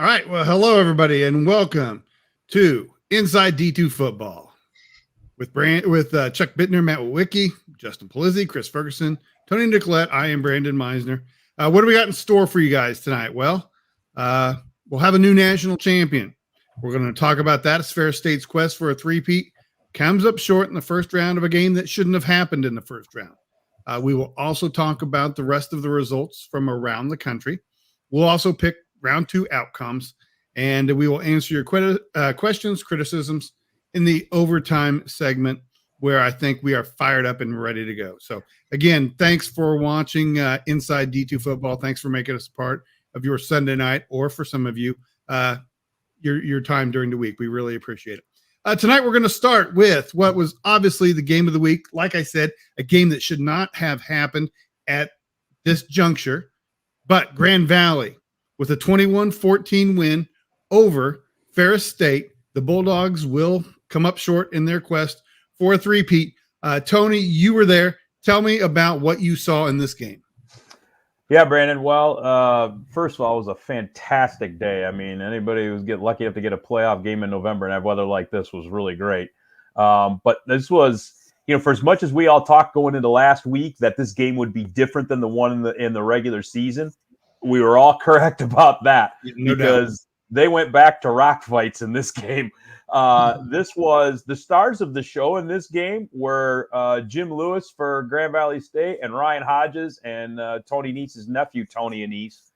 All right. Well, hello, everybody, and welcome to Inside D2Football with Chuck Bittner, Matt Wicki, Justin Polizzi, Chris Ferguson, Tony Nicolette. I am Brandon Meisner. What do we got in store for you guys tonight? Well, we'll have a new national champion. We're going to talk about that as Ferris State's quest for a three-peat comes up short in the first round of a game that shouldn't have happened in the first round. We will also talk about the rest of the results from around the country. We'll also pick round two outcomes, and we will answer your questions, criticisms in the overtime segment where I think we are fired up and ready to go. So again, thanks for watching Inside D2Football. Thanks for making us part of your Sunday night, or for some of you, your time during the week. We really appreciate it. Tonight, we're going to start with what was obviously the game of the week. Like I said, a game that should not have happened at this juncture, but Grand Valley with a 21-14 win over Ferris State. The Bulldogs will come up short in their quest for a three-peat. Tony, you were there. Tell me about what you saw in this game. Yeah, Brandon. Well, first of all, it was a fantastic day. I mean, anybody who's lucky enough to get a playoff game in November and have weather like this was really great. But this was, for as much as we all talked going into last week that this game would be different than the one in the regular season, we were all correct about that, because they went back to rock fights in this game. This was the stars of the show in this game were Jim Lewis for Grand Valley State and Ryan Hodges and Tony Neese's nephew, Tony Neese,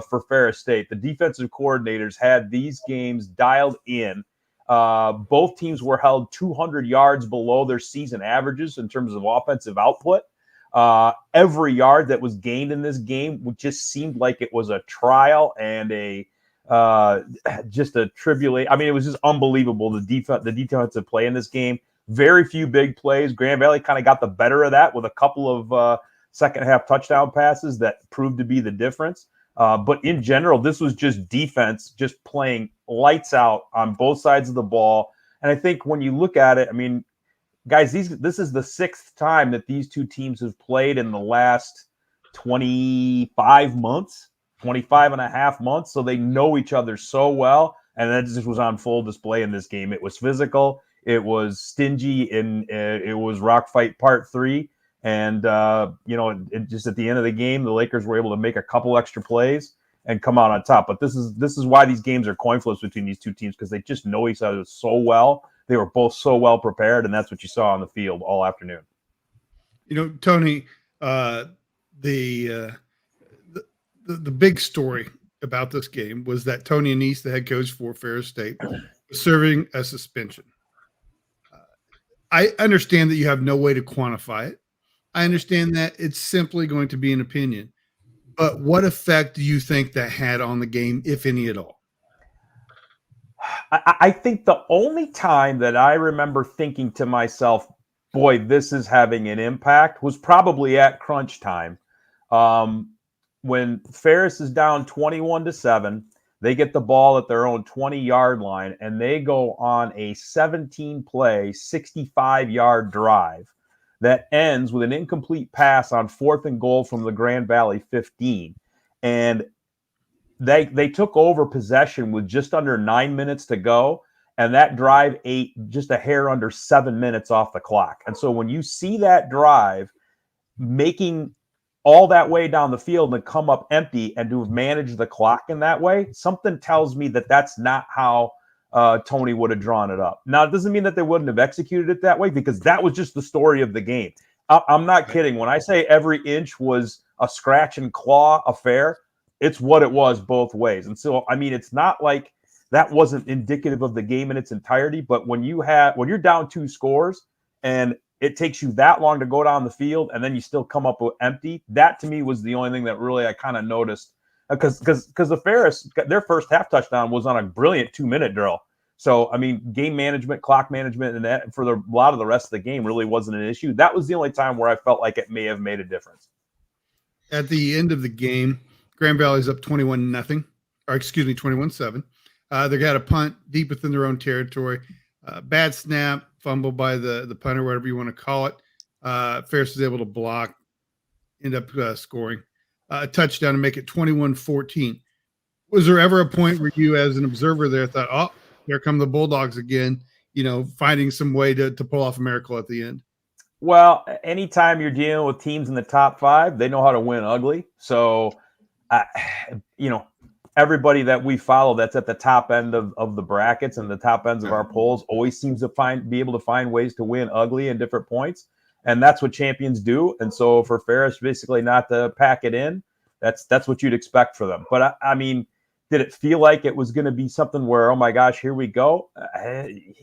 for Ferris State. The defensive coordinators had these games dialed in. Both teams were held 200 yards below their season averages in terms of offensive output. Every yard that was gained in this game just seemed like it was a trial and just a tribulation. I mean, it was just unbelievable, the defensive play in this game. Very few big plays. Grand Valley kind of got the better of that with a couple of second half touchdown passes that proved to be the difference. But in general, this was just defense just playing lights out on both sides of the ball. And I think when you look at it, I mean, guys, this is the sixth time that these two teams have played in the last 25 and a half months. So they know each other so well. And that just was on full display in this game. It was physical. It was stingy. And it was rock fight part 3. And, just at the end of the game, the Lakers were able to make a couple extra plays and come out on top. But this is why these games are coin flips between these two teams, because they just know each other so well. They were both so well prepared, and that's what you saw on the field all afternoon. Tony, the big story about this game was that Tony Neese, the head coach for Ferris State, was serving a suspension. I understand that you have no way to quantify it. I understand that it's simply going to be an opinion. But what effect do you think that had on the game, if any at all? I think the only time that I remember thinking to myself, boy, this is having an impact, was probably at crunch time. When Ferris is down 21-7, they get the ball at their own 20-yard line, and they go on a 17-play, 65-yard drive that ends with an incomplete pass on 4th and goal from the Grand Valley 15. And they took over possession with just under 9 minutes to go, and that drive ate just a hair under 7 minutes off the clock. And so when you see that drive making all that way down the field and come up empty and to have managed the clock in that way, something tells me that that's not how Tony would have drawn it up. Now, it doesn't mean that they wouldn't have executed it that way, because that was just the story of the game. I'm not kidding. When I say every inch was a scratch and claw affair, it's what it was both ways. And so, I mean, it's not like that wasn't indicative of the game in its entirety, but when you're down 2 scores and it takes you that long to go down the field and then you still come up with empty, that to me was the only thing that really I kind of noticed, because the Ferris, their first half touchdown was on a brilliant 2-minute drill. So, I mean, game management, clock management, and that for a lot of the rest of the game really wasn't an issue. That was the only time where I felt like it may have made a difference. At the end of the game, Grand Valley's up 21-7. They got a punt deep within their own territory. Bad snap, fumble by the punter, whatever you want to call it. Ferris is able to block, end up scoring a touchdown to make it 21-14. Was there ever a point where you, as an observer there, thought, "Oh, here come the Bulldogs again," finding some way to pull off a miracle at the end? Well, anytime you're dealing with teams in the top 5, they know how to win ugly. So, everybody that we follow that's at the top end of the brackets and the top ends of our polls always seems to be able to find ways to win ugly in different points. And that's what champions do. And so for Ferris basically not to pack it in, that's what you'd expect for them. But I mean, did it feel like it was going to be something where, oh my gosh, here we go?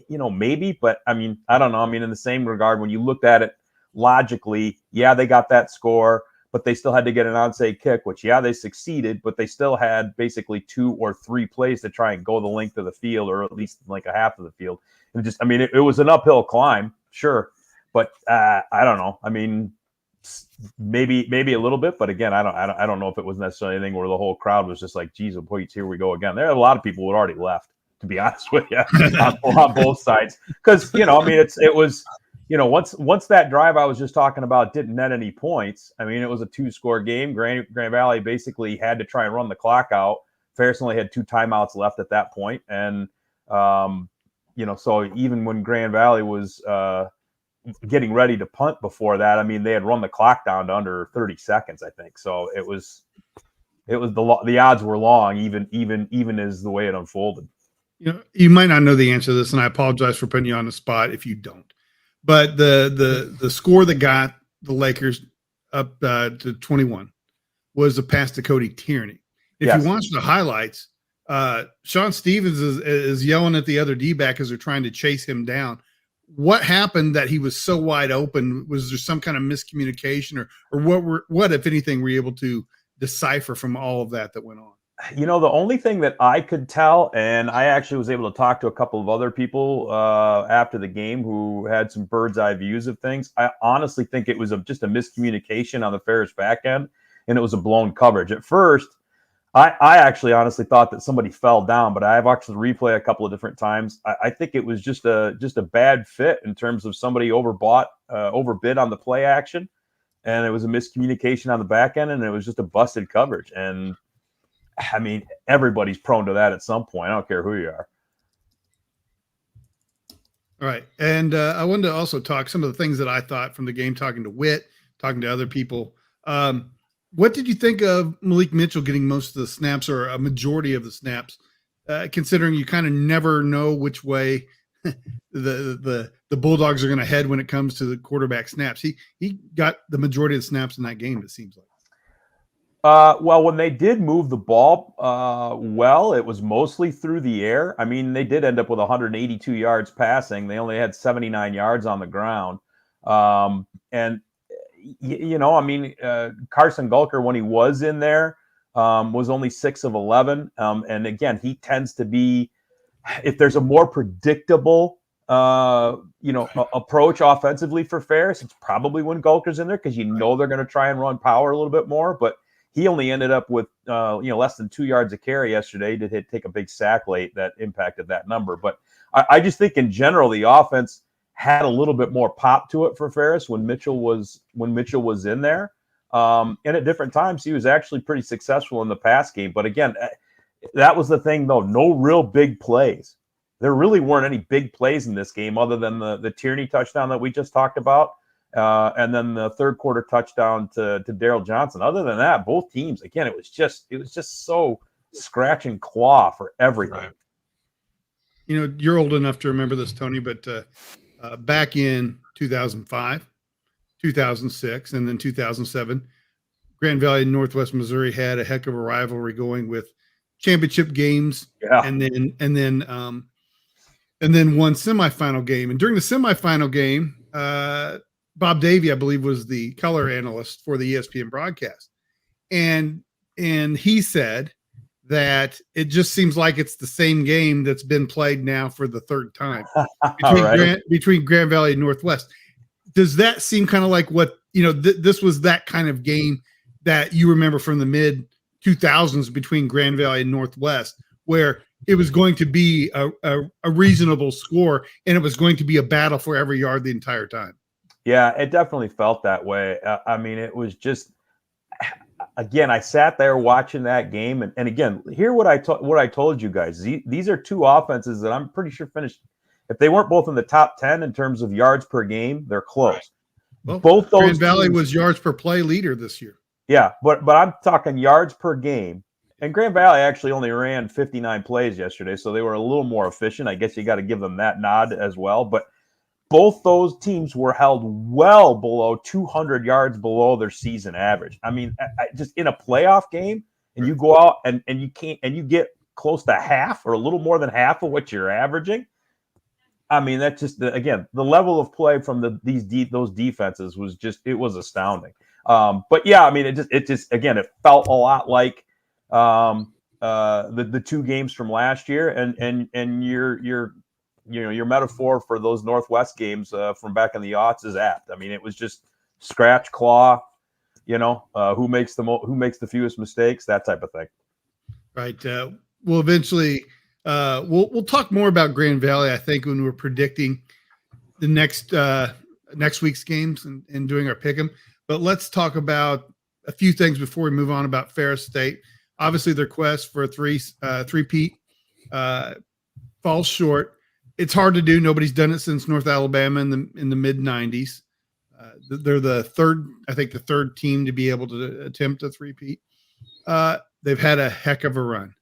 Maybe, but I mean, I don't know. I mean, in the same regard, when you looked at it logically, yeah, they got that score, but they still had to get an onside kick, which, yeah, they succeeded, but they still had basically 2 or 3 plays to try and go the length of the field, or at least like a half of the field. And just, I mean, it was an uphill climb, sure, but I don't know. I mean, maybe a little bit, but again, I don't know if it was necessarily anything where the whole crowd was just like, geez, wait, here we go again. There are a lot of people who had already left, to be honest with you, on both sides, because I mean, it was. Once that drive I was just talking about didn't net any points. I mean, it was a 2-score game. Grand Valley basically had to try and run the clock out. Ferris only had 2 timeouts left at that point, and so even when Grand Valley was getting ready to punt before that, I mean, they had run the clock down to under 30 seconds, I think. So it was the odds were long, even as the way it unfolded. You might not know the answer to this, and I apologize for putting you on the spot if you don't. But the score that got the Lakers up to 21 was a pass to Cody Tierney. If you watch the highlights, Sean Stevens is yelling at the other D-back as they're trying to chase him down. What happened that he was so wide open? Was there some kind of miscommunication, or what, if anything, were you able to decipher from all of that went on? The only thing that I could tell, and I actually was able to talk to a couple of other people after the game who had some bird's eye views of things. I honestly think it was just a miscommunication on the Ferris back end, and it was a blown coverage. At first, I actually honestly thought that somebody fell down, but I've actually replayed a couple of different times. I think it was just a bad fit in terms of somebody overbid on the play action, and it was a miscommunication on the back end, and it was just a busted coverage. And I mean, everybody's prone to that at some point. I don't care who you are. All right. And I wanted to also talk some of the things that I thought from the game, talking to Witt, talking to other people. What did you think of Malik Mitchell getting most of the snaps, or a majority of the snaps, considering you kind of never know which way the Bulldogs are going to head when it comes to the quarterback snaps? He got the majority of the snaps in that game, it seems like. Well, when they did move the ball, it was mostly through the air. I mean, they did end up with 182 yards passing. They only had 79 yards on the ground. And I mean, Carson Gulker, when he was in there, was only 6 of 11. And again, he tends to be, if there's a more predictable, approach offensively for Ferris, it's probably when Gulker's in there, because they're going to try and run power a little bit more. But he only ended up with, less than 2 yards a carry yesterday. He did take a big sack late that impacted that number. But I just think in general, the offense had a little bit more pop to it for Ferris when Mitchell was in there. And at different times, he was actually pretty successful in the pass game. But again, that was the thing, though. No real big plays. There really weren't any big plays in this game other than the Tierney touchdown that we just talked about. And then the third quarter touchdown to Daryl Johnson. Other than that, both teams, again, it was just so scratch and claw for everything. Right. You're old enough to remember this, Tony, but back in 2005, 2006, and then 2007, Grand Valley and Northwest Missouri had a heck of a rivalry going with championship games, and then one semifinal game. And during the semifinal game, Bob Davey, I believe, was the color analyst for the ESPN broadcast. And he said that it just seems like it's the same game that's been played now for the third time between Grand Valley and Northwest. Does that seem kind of like what, this was that kind of game that you remember from the mid 2000s between Grand Valley and Northwest, where it was going to be a reasonable score and it was going to be a battle for every yard the entire time? Yeah, it definitely felt that way. I mean, it was just, again, I sat there watching that game, and again, hear what I told you guys. These are two offenses that I'm pretty sure finished. If they weren't both in the top 10 in terms of yards per game, they're close. Right. Well, both those Grand Valley teams, was yards per play leader this year. Yeah, but I'm talking yards per game. And Grand Valley actually only ran 59 plays yesterday, so they were a little more efficient. I guess you got to give them that nod as well. But both those teams were held well below 200 yards below their season average. I mean, just in a playoff game, and you go out and you get close to half or a little more than half of what you're averaging. I mean, that's just again the level of play from those defenses was astounding. But yeah, I mean, it just again it felt a lot like the two games from last year, and your metaphor for those Northwest games from back in the aughts is apt. I mean, it was just scratch, claw, who makes the fewest mistakes, that type of thing. Right. We'll eventually we'll talk more about Grand Valley, I think, when we're predicting the next week's games and doing our pick'em. But let's talk about a few things before we move on about Ferris State. Obviously, their quest for a three-peat falls short. It's hard to do. Nobody's done it since North Alabama in the mid-90s. They're the third team to be able to attempt a three-peat. They've had a heck of a run.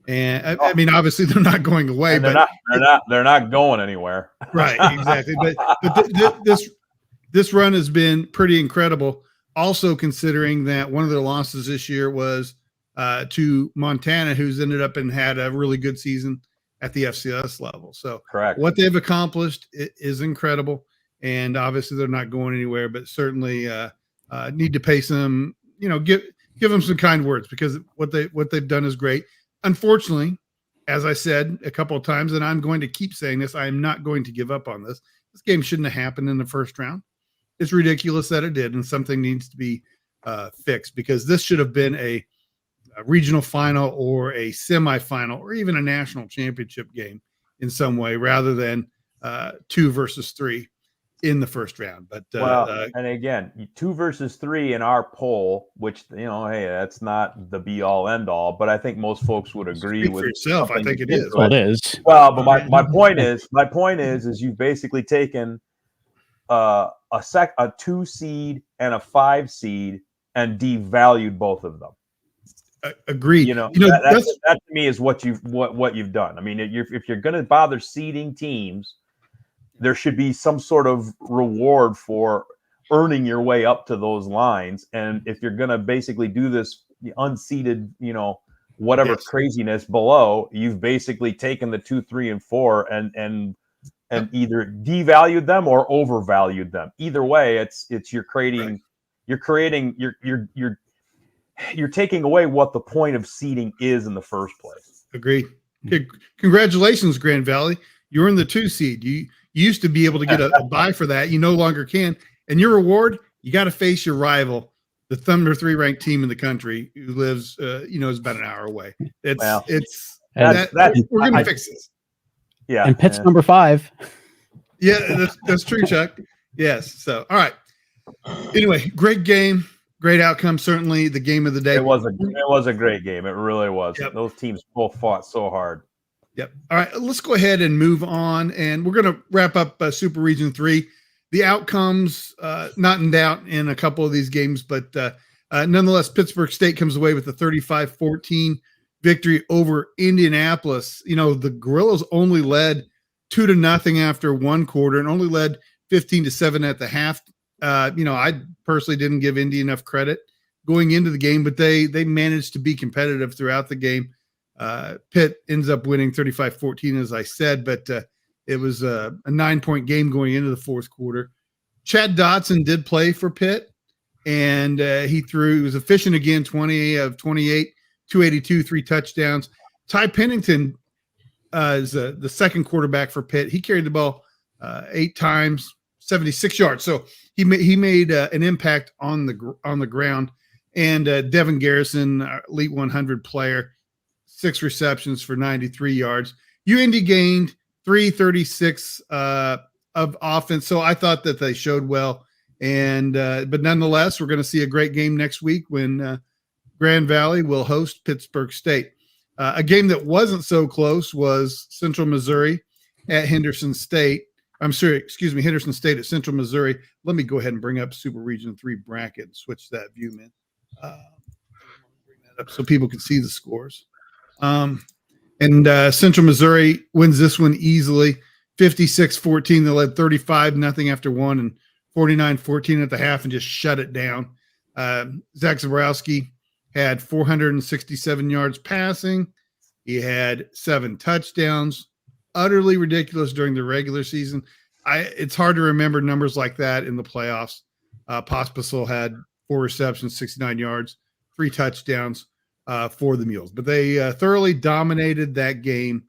And I mean, obviously, they're not going away. And they're not going anywhere. Right, exactly. But this run has been pretty incredible. Also, considering that one of their losses this year was to Montana, who's ended up and had a really good season at the FCS level. So, correct. What they've accomplished is incredible, and obviously they're not going anywhere. But certainly need to pay some, give them some kind words, because what they've done is great. Unfortunately, as I said a couple of times, and I'm going to keep saying this, I am not going to give up on this. This game shouldn't have happened in the first round. It's ridiculous that it did, and something needs to be fixed, because this should have been a regional final or a semifinal or even a national championship game in some way, rather than 2 versus 3 in the first round. But and again, 2 versus 3 in our poll, which hey, that's not the be all end all, but I think most folks would agree with yourself. I think it is. Well, it is. Well, but my point is you've basically taken a 2 seed and a 5 seed and devalued both of them. Agreed. That to me is what you've done. I mean, if you're going to bother seeding teams, there should be some sort of reward for earning your way up to those lines. And if you're going to basically do this unseeded, whatever craziness below, you've basically taken the 2, 3, and 4 and either devalued them or overvalued them. Either way, you're taking away what the point of seeding is in the first place. Agreed. Congratulations, Grand Valley. You're in the 2 seed. You used to be able to get a bye for that. You no longer can. And your reward, you got to face your rival, the number 3 ranked team in the country, who lives, is about an hour away. We're going to fix this. Yeah. And Pitt's number 5. Yeah, that's true, Chuck. Yes. So, all right. Anyway, great game. Great outcome. Certainly the game of the day. It was a great game. It really was. Yep. Those teams both fought so hard. Yep. All right. Let's go ahead and move on. And we're going to wrap up Super Region 3. The outcomes, not in doubt in a couple of these games, but nonetheless, Pittsburgh State comes away with a 35-14 victory over Indianapolis. The Gorillas only led 2-0 after 1 quarter and only led 15-7 at the half. I personally didn't give Indy enough credit going into the game, but they managed to be competitive throughout the game. Pitt ends up winning 35-14, as I said, but it was a 9-point game going into the fourth quarter. Chad Dotson did play for Pitt, and he was efficient again, 20 of 28, 282, 3 touchdowns. Ty Pennington is the second quarterback for Pitt. He carried the ball 8 times, 76 yards. So he made an impact on the ground. And Devin Garrison, Elite 100 player, 6 receptions for 93 yards. UND gained 336 of offense. So I thought that they showed well. And but nonetheless, we're going to see a great game next week when Grand Valley will host Pittsburgh State. A game that wasn't so close was Central Missouri at Henderson State. Henderson State at Central Missouri. Let me go ahead and bring up Super Region 3 bracket and switch that view, man. Bring that up so people can see the scores. Central Missouri wins this one easily, 56-14. They led 35-0 after one and 49-14 at the half and just shut it down. Zach Zabrowski had 467 yards passing. He had 7 touchdowns. Utterly ridiculous during the regular season. It's hard to remember numbers like that in the playoffs. Pospisil had 4 receptions, 69 yards, 3 touchdowns for the Mules. But they thoroughly dominated that game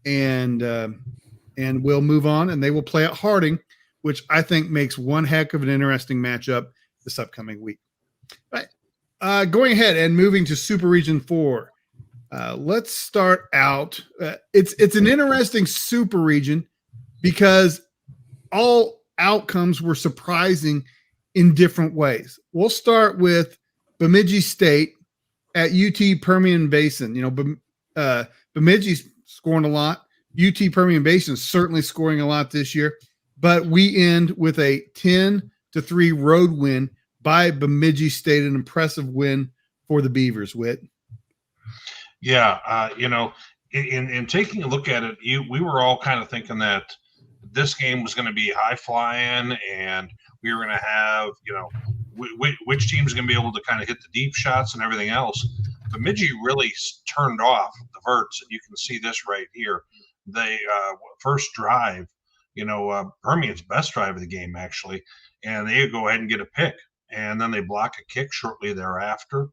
and will move on, and they will play at Harding, which I think makes one heck of an interesting matchup this upcoming week. All right. Going ahead and moving to Super Region 4. Let's start out. It's an interesting super region because all outcomes were surprising in different ways. We'll start with Bemidji State at UT Permian Basin. Bemidji's scoring a lot. UT Permian Basin is certainly scoring a lot this year, but we end with a 10-3 road win by Bemidji State, an impressive win for the Beavers, Whit. Yeah, in taking a look at it, we were all kind of thinking that this game was going to be high flying, and we were going to have, which team's going to be able to kind of hit the deep shots and everything else. Bemidji really turned off the verts, and you can see this right here. They first drive, Permian's best drive of the game actually, and they go ahead and get a pick, and then they block a kick shortly thereafter.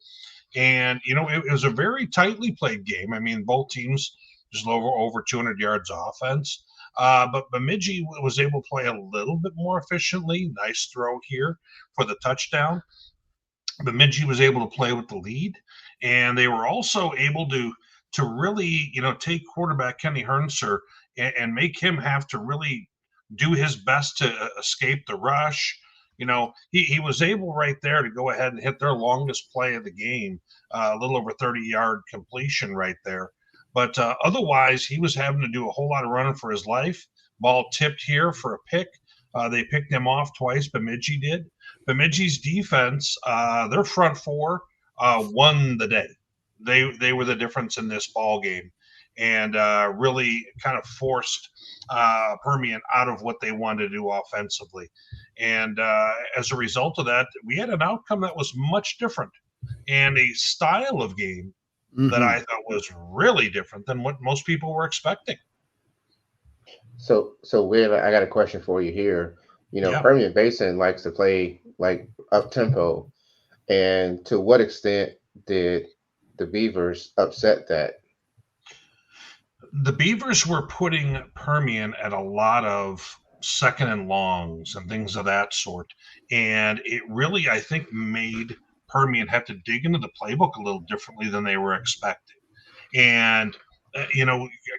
And, it was a very tightly played game. I mean, both teams just over 200 yards offense. But Bemidji was able to play a little bit more efficiently. Nice throw here for the touchdown. Bemidji was able to play with the lead. And they were also able to really, take quarterback Kenny Hernser and make him have to really do his best to escape the rush. He was able right there to go ahead and hit their longest play of the game, a little over 30-yard completion right there. But otherwise, he was having to do a whole lot of running for his life. Ball tipped here for a pick. They picked him off twice, Bemidji did. Bemidji's defense, their front four, won the day. They were the difference in this ball game and really kind of forced Permian out of what they wanted to do offensively. And as a result of that, we had an outcome that was much different and a style of game that I thought was really different than what most people were expecting. So Will, I got a question for you here. Permian Basin likes to play like up tempo, and to what extent did the Beavers upset that? The Beavers were putting Permian at a lot of second and longs and things of that sort. And it really, I think, made Permian have to dig into the playbook a little differently than they were expecting. And,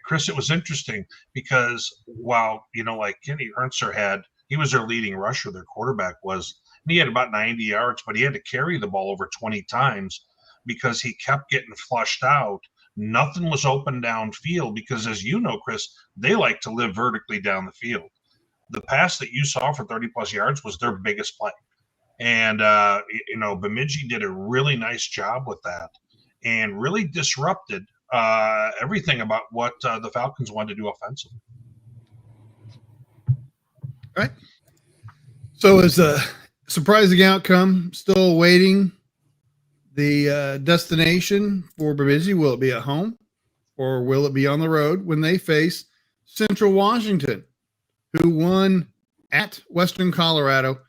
Chris, it was interesting because while, like Kenny Hernser he was their leading rusher, their quarterback was, and he had about 90 yards, but he had to carry the ball over 20 times because he kept getting flushed out. Nothing was open downfield because, as you know, Chris, they like to live vertically down the field. The pass that you saw for 30-plus yards was their biggest play. And, Bemidji did a really nice job with that and really disrupted everything about what the Falcons wanted to do offensively. All right. So as a surprising outcome, still awaiting the destination for Bemidji. Will it be at home or will it be on the road when they face Central Washington, who won at Western Colorado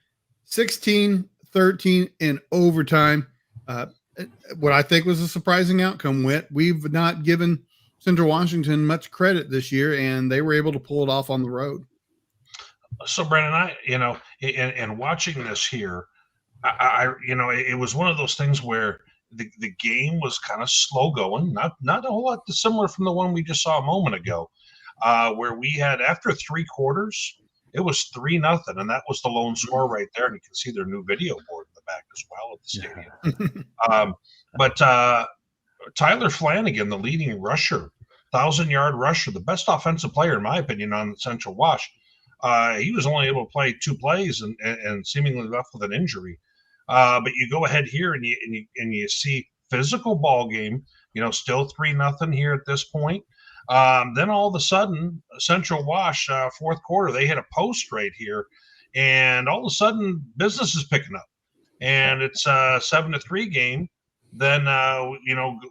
16-13 in overtime? What I think was a surprising outcome, we've not given Central Washington much credit this year, and they were able to pull it off on the road. So, Brandon, and watching this here, it was one of those things where the game was kind of slow going, not a whole lot dissimilar from the one we just saw a moment ago, where we had, after 3 quarters, it was 3-0, and that was the lone score right there, and you can see their new video board in the back as well at the stadium. But Tyler Flanagan, the leading rusher, 1,000-yard rusher, the best offensive player, in my opinion, on Central Wash. He was only able to play 2 plays and seemingly left with an injury. But you go ahead here and you see physical ball game, still 3-0 here at this point. Then all of a sudden, Central Wash, fourth quarter, they hit a post right here. And all of a sudden, business is picking up. And it's a 7-3 game. Then,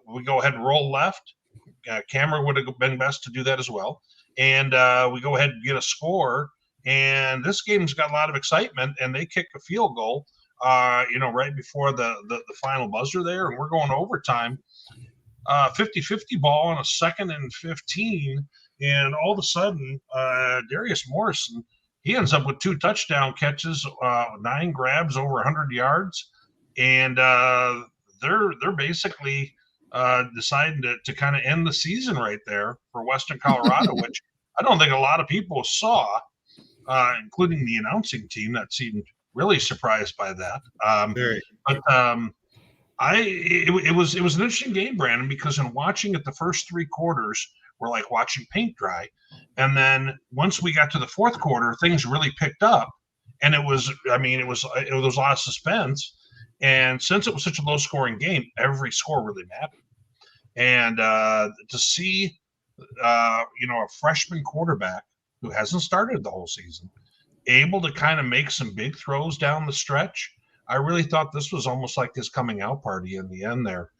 we go ahead and roll left. Cameron would have been best to do that as well. And we go ahead and get a score. And this game's got a lot of excitement. And they kick a field goal, right before the final buzzer there. And we're going overtime. 50-50 ball on a 2nd and 15. And all of a sudden, Darius Morrison, he ends up with 2 touchdown catches, 9 grabs over 100 yards. And they're basically deciding to kind of end the season right there for Western Colorado, which I don't think a lot of people saw, including the announcing team that seemed really surprised by that. It was an interesting game, Brandon, because in watching it the first 3 quarters were like watching paint dry. And then once we got to the fourth quarter, things really picked up. And it was a lot of suspense. And since it was such a low scoring game, every score really mattered. And to see, a freshman quarterback who hasn't started the whole season able to kind of make some big throws down the stretch, I really thought this was almost like his coming out party in the end there.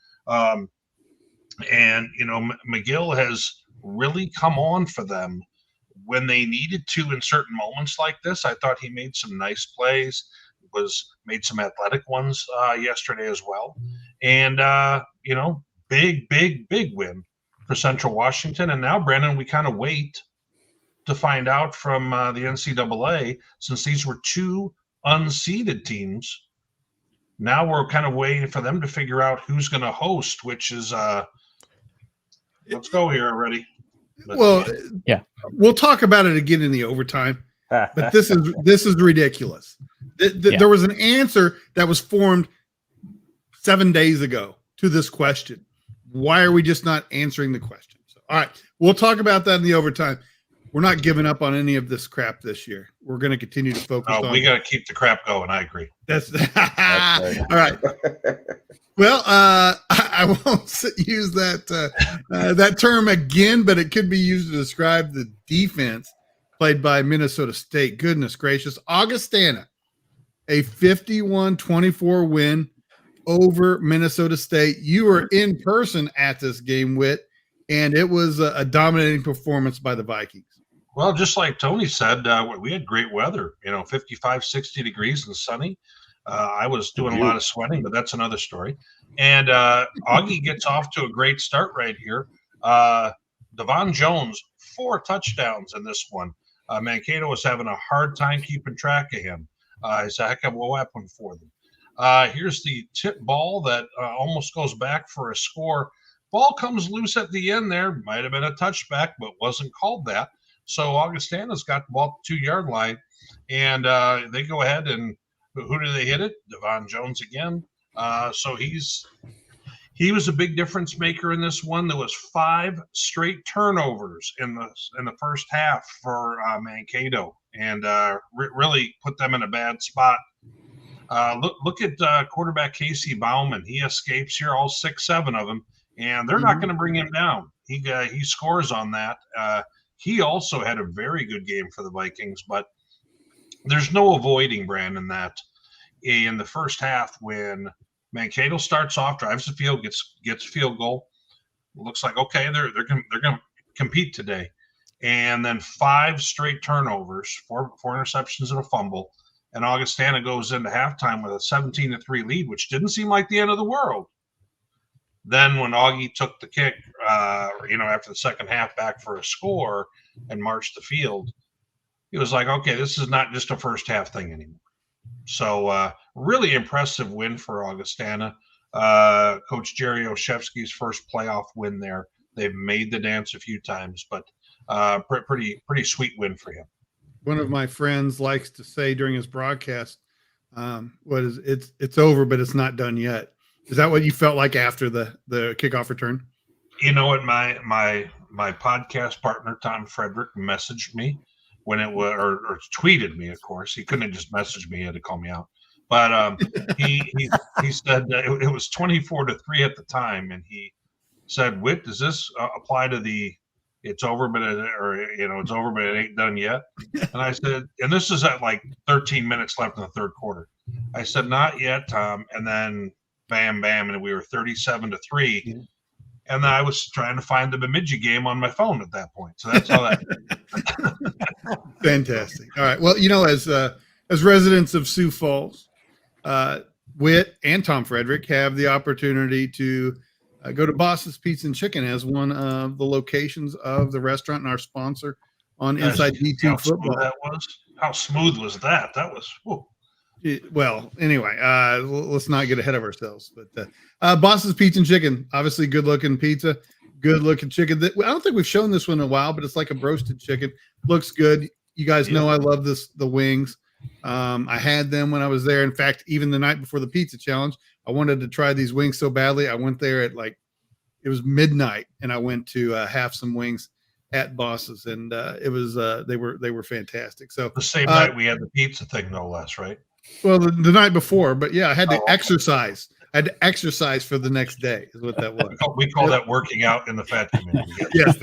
McGill has really come on for them when they needed to in certain moments like this. I thought he made some nice plays, made some athletic ones yesterday as well. And, big win for Central Washington. And now, Brandon, we kind of wait to find out from the NCAA, since these were 2 unseeded teams. Now we're kind of waiting for them to figure out who's going to host, which is let's go here already. We'll talk about it again in the overtime. But this is ridiculous. There was an answer that was formed 7 days ago to this question. Why are we just not answering the question? So, all right, we'll talk about that in the overtime. We're not giving up on any of this crap this year. We're going to continue to focus on. We got to keep the crap going. I agree. That's right. All right. Well, I won't use that term again, but it could be used to describe the defense played by Minnesota State. Goodness gracious. Augustana, a 51-24 win over Minnesota State. You were in person at this game, Whit, and it was a dominating performance by the Vikings. Well, just like Tony said, we had great weather, 55, 60 degrees and sunny. I was doing a lot of sweating, but that's another story. And Augie gets off to a great start right here. Devon Jones, 4 touchdowns in this one. Mankato was having a hard time keeping track of him. He's a heck of a weapon for them. Here's the tip ball that almost goes back for a score. Ball comes loose at the end there. Might have been a touchback, but wasn't called that. So Augustana's got the ball at the 2-yard line, and they go ahead and who do they hit it? Devon Jones again. So he was a big difference maker in this one. There was 5 straight turnovers in the first half for Mankato, and really put them in a bad spot. Look at quarterback Casey Bauman. He escapes here, all 6-7 of them, and they're not going to bring him down. He scores on that. He also had a very good game for the Vikings, but there's no avoiding, Brandon, that in the first half when Mankato starts off, drives the field, gets a field goal, looks like, okay, they're going to compete today. And then 5 straight turnovers, four interceptions and a fumble. And Augustana goes into halftime with a 17-3 lead, which didn't seem like the end of the world. Then when Augie took the kick, after the second half back for a score and marched the field, it was like, okay, this is not just a first half thing anymore. So really impressive win for Augustana. Coach Jerry Oshevsky's first playoff win there. They've made the dance a few times, but pretty sweet win for him. One of my friends likes to say during his broadcast, It's over, but it's not done yet. Is that what you felt like after the kickoff return? You know what? My podcast partner, Tom Frederick, messaged me when it was, or tweeted me, of course. He couldn't have just messaged me. He had to call me out. But he said that it was 24-3 at the time. And he said, Whit, does this apply to the it's over, but it's over, but it ain't done yet? And I said, and this is at like 13 minutes left in the third quarter. I said, not yet, Tom. And then bam, bam. And we were 37-3. Yeah. And then I was trying to find the Bemidji game on my phone at that point. So that's how that. Fantastic. All right. Well, as residents of Sioux Falls, Whit and Tom Frederick have the opportunity to go to Boss's Pizza and Chicken as one of the locations of the restaurant and our sponsor on Inside D2 Football. How smooth was that? That was. Whoa. Well, anyway, let's not get ahead of ourselves. But Boss's Pizza and Chicken, obviously good-looking pizza, good-looking chicken. I don't think we've shown this one in a while, but it's like a roasted chicken. Looks good. You guys know I love the wings. I had them when I was there. In fact, even the night before the pizza challenge, I wanted to try these wings so badly. I went there at it was midnight, and I went to have some wings at Boss's, and it was they were fantastic. So the same night we had the pizza thing, no less, right? Well, the night before, but yeah, I had to exercise. I had to exercise for the next day is what that was. We call that working out in the fat community. Yes.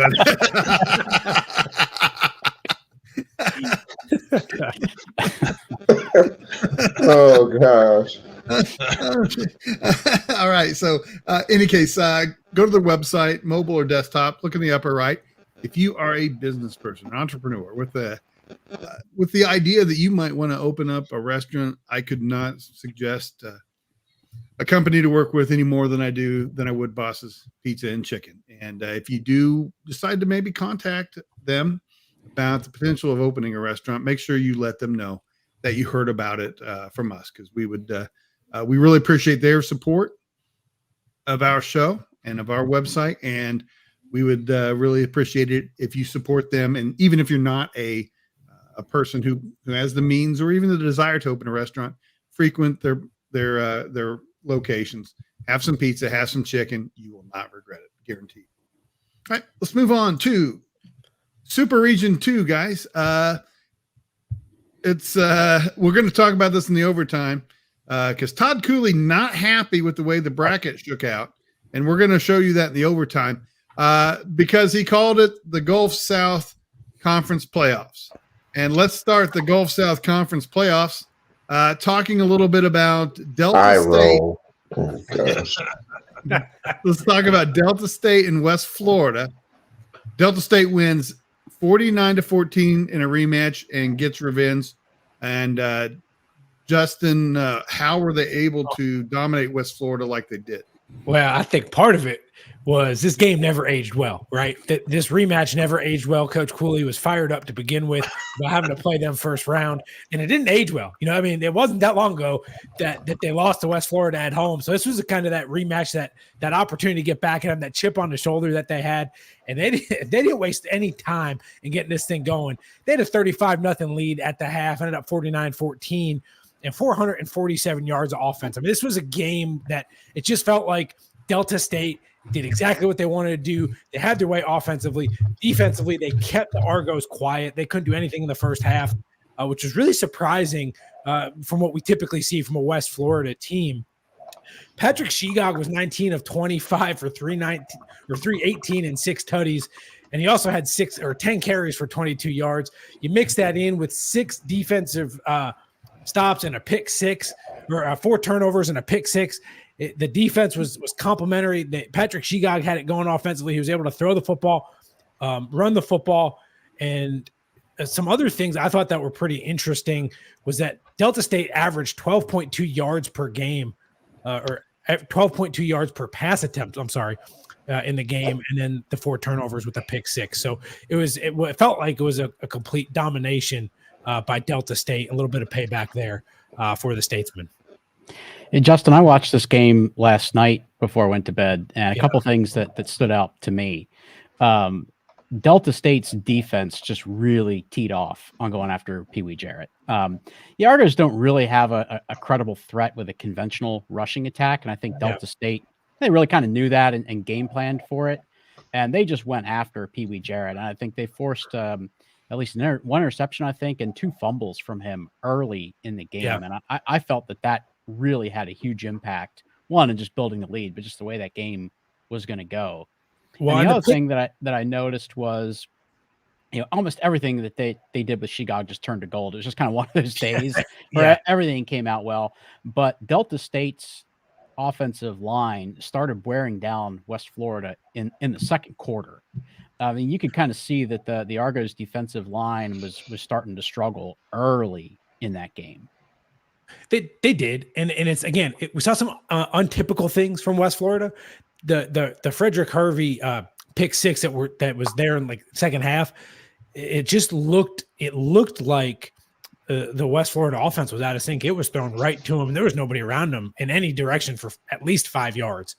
Oh gosh. All right. So any case, go to the website, mobile or desktop, look in the upper right. If you are a business person, an entrepreneur with the idea that you might want to open up a restaurant, I could not suggest a company to work with any more than I would Boss's Pizza and Chicken. And if you do decide to maybe contact them about the potential of opening a restaurant, make sure you let them know that you heard about it from us, because we really appreciate their support of our show and of our website, and we would really appreciate it if you support them. And even if you're not a person who has the means or even the desire to open a restaurant, frequent their locations, have some pizza, have some chicken. You will not regret it, guaranteed. All right, let's move on to Super Region 2, guys. We're going to talk about this in the overtime because Todd Cooley not happy with the way the bracket shook out, and we're going to show you that in the overtime because he called it the Gulf South Conference Playoffs. And let's start the Gulf South Conference Playoffs talking a little bit about Delta State. Oh, gosh. Let's talk about Delta State and West Florida. Delta State wins 49-14 in a rematch and gets revenge. And Justin, how were they able to dominate West Florida like they did? Well, I think part of it was this game never aged well, right? This rematch never aged well. Coach Cooley was fired up to begin with about having to play them first round, and it didn't age well. I mean, it wasn't that long ago that they lost to West Florida at home. So this was kind of that rematch, that opportunity to get back at them, that chip on the shoulder that they had, and they didn't waste any time in getting this thing going. They had a 35-0 lead at the half, ended up 49-14, and 447 yards of offense. I mean, this was a game that it just felt like Delta State did exactly what they wanted to do. They had their way offensively. Defensively, they kept the Argos quiet. They couldn't do anything in the first half, which was really surprising from what we typically see from a West Florida team. Patrick Shegog was 19 of 25 for 318 and 6 tutties. And he also had 10 carries for 22 yards. You mix that in with 6 defensive stops and a pick 6, or 4 turnovers and a pick 6. The defense was complimentary. Patrick Shegog had it going offensively. He was able to throw the football, run the football, and some other things I thought that were pretty interesting was that Delta State averaged 12.2 yards per game, or 12.2 yards per pass attempt. I'm sorry, in the game, and then the 4 turnovers with a pick 6. So it felt like it was a complete domination by Delta State. A little bit of payback there for the Statesmen. Hey, Justin, I watched this game last night before I went to bed, and a couple things that stood out to me. Delta State's defense just really teed off on going after Pee Wee Jarrett. The Argos don't really have a credible threat with a conventional rushing attack, and I think Delta State, they really kind of knew that and game planned for it, and they just went after Pee Wee Jarrett, and I think they forced at least one interception, I think, and 2 fumbles from him early in the game, and I felt that really had a huge impact, one, in just building the lead, but just the way that game was going to go. Well, and the other thing that I noticed was, almost everything that they did with Shegog just turned to gold. It was just kind of one of those days where everything came out well. But Delta State's offensive line started wearing down West Florida in the second quarter. I mean, you could kind of see that the Argos defensive line was starting to struggle early in that game. They did, and it's again, we saw some untypical things from West Florida. The Frederick Harvey pick six that was there in like second half, it looked like the West Florida offense was out of sync. It was thrown right to him, and there was nobody around him in any direction for at least 5 yards.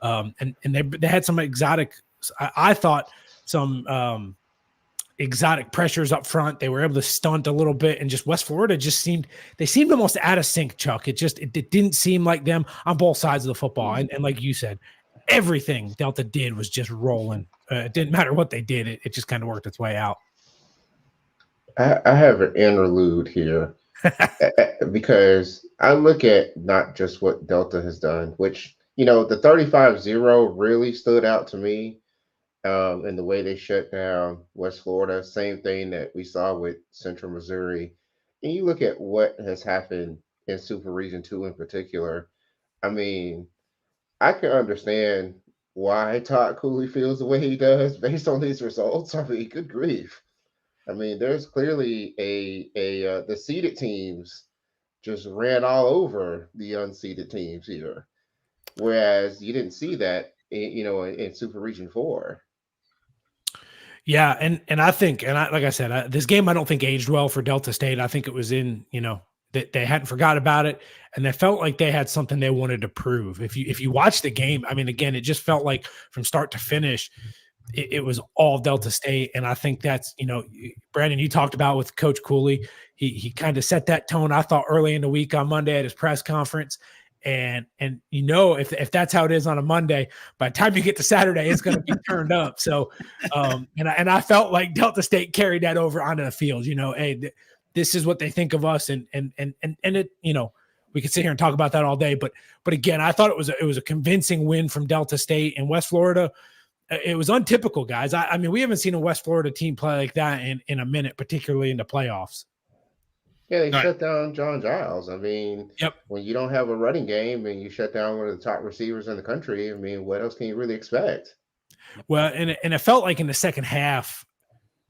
And they had some exotic, I thought some exotic pressures up front. They were able to stunt a little bit, and just West Florida seemed almost out of sync, Chuck. It didn't seem like them on both sides of the football. And like you said, everything Delta did was just rolling. It didn't matter what they did. It just kind of worked its way out. I have an interlude here because I look at not just what Delta has done, which, the 35-0 really stood out to me in the way they shut down West Florida. Same thing that we saw with Central Missouri. And you look at what has happened in Super Region 2 in particular. I mean, I can understand why Todd Cooley feels the way he does based on these results. I mean, good grief. I mean, there's clearly the seeded teams just ran all over the unseeded teams here, whereas you didn't see that, in Super Region 4. Yeah, and I think, like I said, this game I don't think aged well for Delta State. I think it was in, that they hadn't forgot about it, and they felt like they had something they wanted to prove. If you watch the game, I mean, again, it just felt like from start to finish, it was all Delta State. And I think that's, Brandon, you talked about with Coach Cooley, he kind of set that tone, I thought, early in the week on Monday at his press conference. And if that's how it is on a Monday, by the time you get to Saturday, it's going to be turned up. So, and I felt like Delta State carried that over onto the field. Hey, this is what they think of us, and it. We could sit here and talk about that all day, but again, I thought it was a convincing win from Delta State and West Florida. It was untypical, guys. I mean, we haven't seen a West Florida team play like that in a minute, particularly in the playoffs. Yeah, they shut down John Giles. I mean, when you don't have a running game and you shut down one of the top receivers in the country, I mean, what else can you really expect? Well, and it felt like in the second half,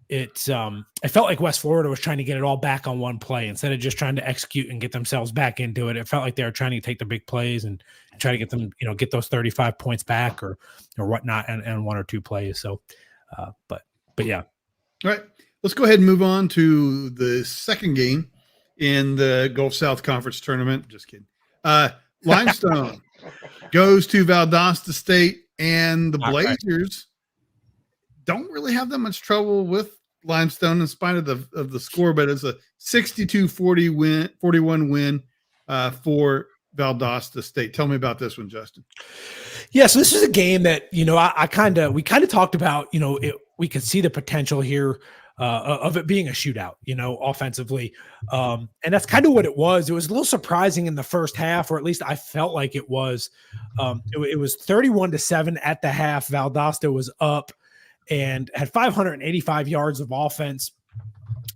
it felt like West Florida was trying to get it all back on one play instead of just trying to execute and get themselves back into it. It felt like they were trying to take the big plays and try to get them, get those 35 points back or whatnot and one or two plays. So, but yeah. All right, let's go ahead and move on to the second game in the Gulf South Conference tournament. Just kidding. Limestone goes to Valdosta State, and the Blazers don't really have that much trouble with Limestone in spite of the score, but it's a 62-41 win for Valdosta State. Tell me about this one, Justin. Yeah, so this is a game that we kind of talked about. We could see the potential here of it being a shootout, offensively, and that's kind of what it was. It was a little surprising in the first half, or at least I felt like it was. It was 31-7 at the half. Valdosta was up and had 585 yards of offense,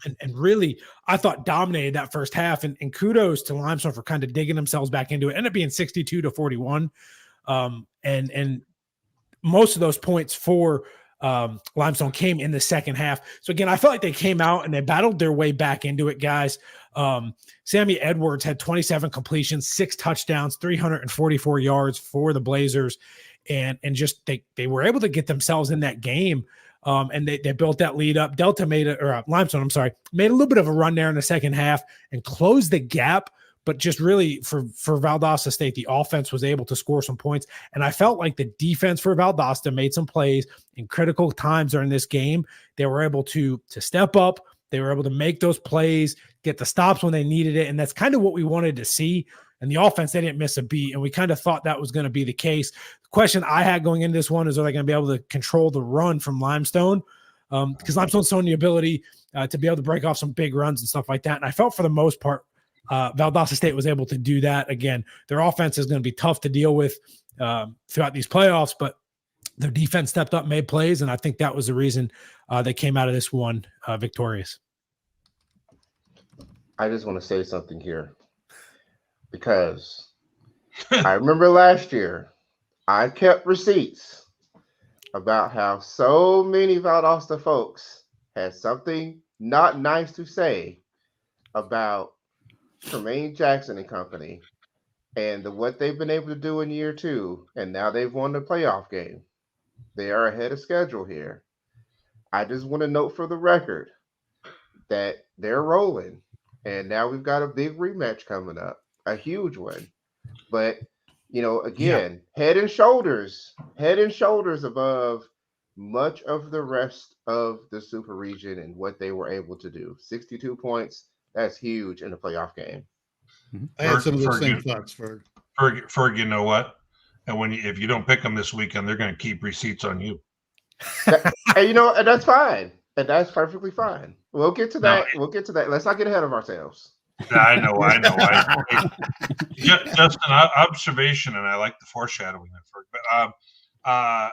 and really, I thought, dominated that first half. And kudos to Limestone for kind of digging themselves back into it. Ended up being 62-41, and most of those points for Limestone came in the second half. So again, I felt like they came out and they battled their way back into it, guys. Sammy Edwards had 27 completions, 6 touchdowns, 344 yards for the Blazers. And just they were able to get themselves in that game. And they built that lead up. Limestone, made a little bit of a run there in the second half and closed the gap. but just really for Valdosta State, the offense was able to score some points. And I felt like the defense for Valdosta made some plays in critical times during this game. They were able to step up. They were able to make those plays, get the stops when they needed it. And that's kind of what we wanted to see. And the offense, they didn't miss a beat. And we kind of thought that was going to be the case. The question I had going into this one is, are they going to be able to control the run from Limestone? Because Limestone's shown the ability to be able to break off some big runs and stuff like that. And I felt for the most part, Valdosta State was able to do that. Again, their offense is going to be tough to deal with throughout these playoffs, but their defense stepped up, made plays, and I think that was the reason they came out of this one victorious. I just want to say something here because I remember last year I kept receipts about how so many Valdosta folks had something not nice to say about Tremaine Jackson and company and what they've been able to do in year 2, and now they've won the playoff game. They are ahead of schedule here. I just want to note for the record that they're rolling, and now we've got a big rematch coming up, a huge one. But, you know, again, head and shoulders above much of the rest of the Super Region and what they were able to do. 62 points, that's huge in a playoff game. I had some of the same thoughts, Ferg, you know what? And if you don't pick them this weekend, they're going to keep receipts on you. And you know, and that's fine. And that's perfectly fine. We'll get to that. We'll get to that. Let's not get ahead of ourselves. I know. Just an observation, and I like the foreshadowing at Ferg. But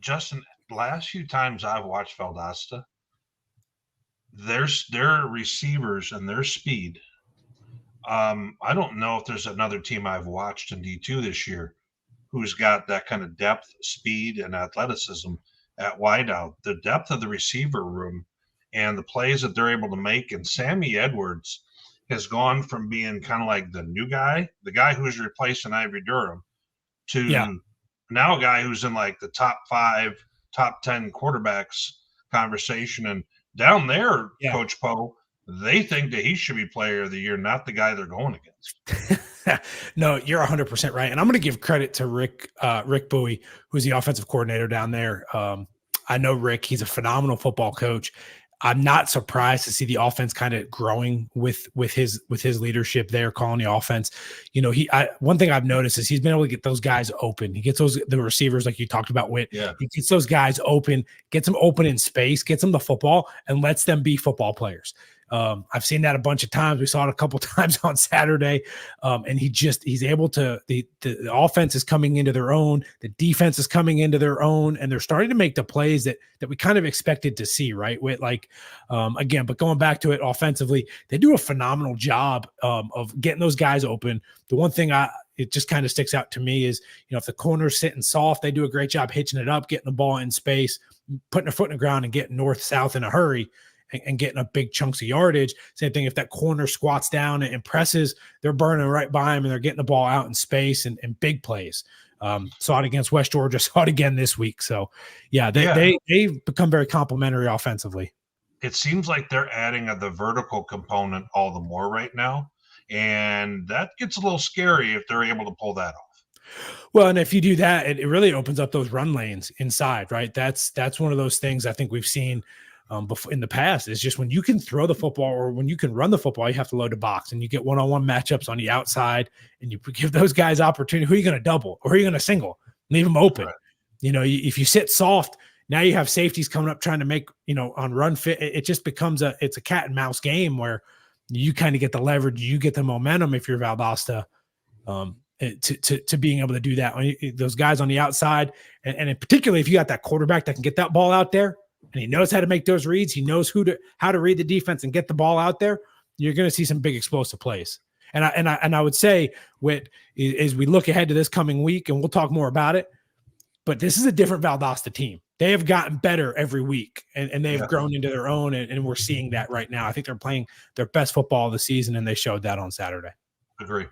Justin, last few times I've watched Valdosta, their receivers and their speed. I don't know if there's another team I've watched in D2 this year who's got that kind of depth, speed, and athleticism at wideout. The depth of the receiver room and the plays that they're able to make. And Sammy Edwards has gone from being kind of like the new guy, the guy who's replacing Ivory Durham, to now a guy who's in like the top 5, top 10 quarterbacks conversation. And down there, Coach Poe, they think that he should be player of the year, not the guy they're going against. No, you're 100% right. And I'm going to give credit to Rick Bowie, who's the offensive coordinator down there. I know Rick, he's a phenomenal football coach. I'm not surprised to see the offense kind of growing with his leadership there, calling the offense. You know, one thing I've noticed is he's been able to get those guys open. He gets the receivers like you talked about, Whit. Yeah. He gets those guys open, gets them open in space, gets them the football, and lets them be football players. I've seen that a bunch of times. We saw it a couple times on Saturday. And he's able to, the offense is coming into their own, the defense is coming into their own, and they're starting to make the plays that we kind of expected to see, right? With again, but going back to it offensively, they do a phenomenal job of getting those guys open. The one thing it just kind of sticks out to me is, you know, if the corner's sitting soft, they do a great job hitching it up, getting the ball in space, putting their foot in the ground and getting north-south in a hurry. And getting a big chunks of yardage. Same thing if that corner squats down and presses, they're burning right by him and they're getting the ball out in space and big plays. Saw it against West Georgia, saw it again this week. So, they've become very complimentary offensively. It seems like they're adding the vertical component all the more right now, and that gets a little scary if they're able to pull that off. Well, and if you do that, it really opens up those run lanes inside, right? That's one of those things I think we've seen before in the past. Is just when you can throw the football or when you can run the football, you have to load the box and you get one-on-one matchups on the outside and you give those guys opportunity. Who are you going to double or who are you going to single? Leave them open. Right. You know, if you sit soft, now you have safeties coming up trying to make, you know, on run fit. It just becomes it's a cat and mouse game where you kind of get the leverage, you get the momentum if you're Valdosta to being able to do that. Those guys on the outside, and particularly if you got that quarterback that can get that ball out there, and he knows how to make those reads. He knows how to read the defense and get the ball out there. You're going to see some big explosive plays. And I would say, as we look ahead to this coming week, and we'll talk more about it, but this is a different Valdosta team. They have gotten better every week, and they've grown into their own, and we're seeing that right now. I think they're playing their best football of the season, and they showed that on Saturday. Agree.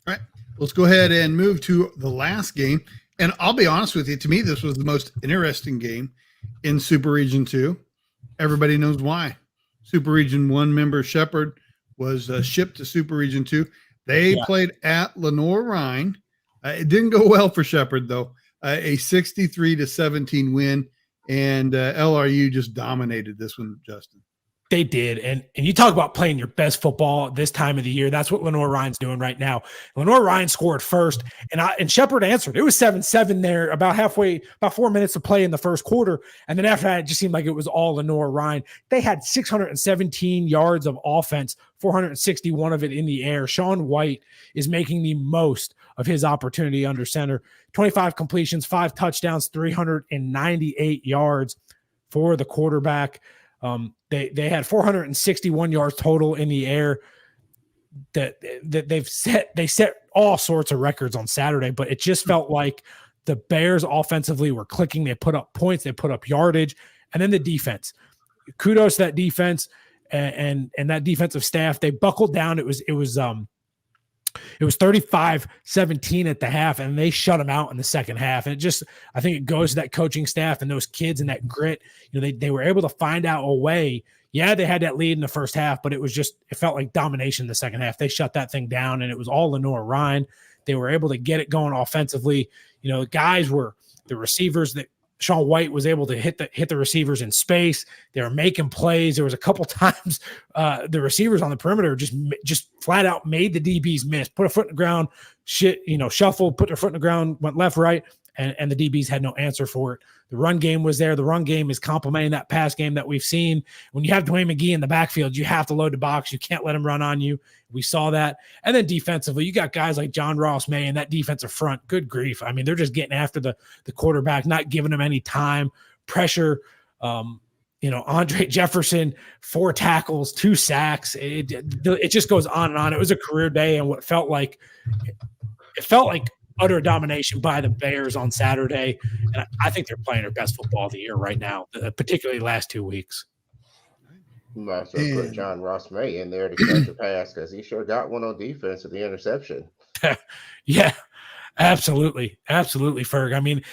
All right, let's go ahead and move to the last game. And I'll be honest with you, to me, this was the most interesting game in Super Region 2. Everybody knows why. Super Region 1 member Shephard was shipped to Super Region 2. They played at Lenoir-Rhyne. It didn't go well for Shepherd, though. A 63-17 win, and LRU just dominated this one, Justin. They did. And you talk about playing your best football this time of the year. That's what Lenoir-Rhyne's doing right now. Lenoir-Rhyne scored first, and Shepherd answered. It was 7-7 there, about 4 minutes to play in the first quarter. And then after that, it just seemed like it was all Lenoir-Rhyne. They had 617 yards of offense, 461 of it in the air. Sean White is making the most of his opportunity under center. 25 completions, 5 touchdowns, 398 yards for the quarterback. They had 461 yards total in the air. That they set all sorts of records on Saturday, but it just felt like the Bears offensively were clicking. They put up points, they put up yardage, and then the defense. Kudos to that defense and that defensive staff. They buckled down. It was 35-17 at the half, and they shut them out in the second half. And I think it goes to that coaching staff and those kids and that grit. They were able to find out a way. Yeah, they had that lead in the first half, but it felt like domination in the second half. They shut that thing down, and it was all Lenoir-Rhyne. They were able to get it going offensively. The receivers that Sean White was able to hit the receivers in space. They were making plays. There was a couple times the receivers on the perimeter just flat out made the DBs miss, put a foot in the ground, shuffled, put their foot in the ground, went left, right, and the DBs had no answer for it. The run game was there. The run game is complementing that pass game that we've seen. When you have Dwayne McGee in the backfield, you have to load the box. You can't let him run on you. We saw that. And then defensively, you got guys like John Ross May and that defensive front. Good grief. I mean, they're just getting after the quarterback, not giving him any time, pressure. Andre Jefferson, 4 tackles, 2 sacks. It just goes on and on. It was a career day, and it felt like utter domination by the Bears on Saturday. And I think they're playing their best football of the year right now, particularly the last 2 weeks. You might as well put John Ross May in there to catch a pass, because he sure got one on defense with the interception. Yeah, absolutely. Absolutely, Ferg. I mean,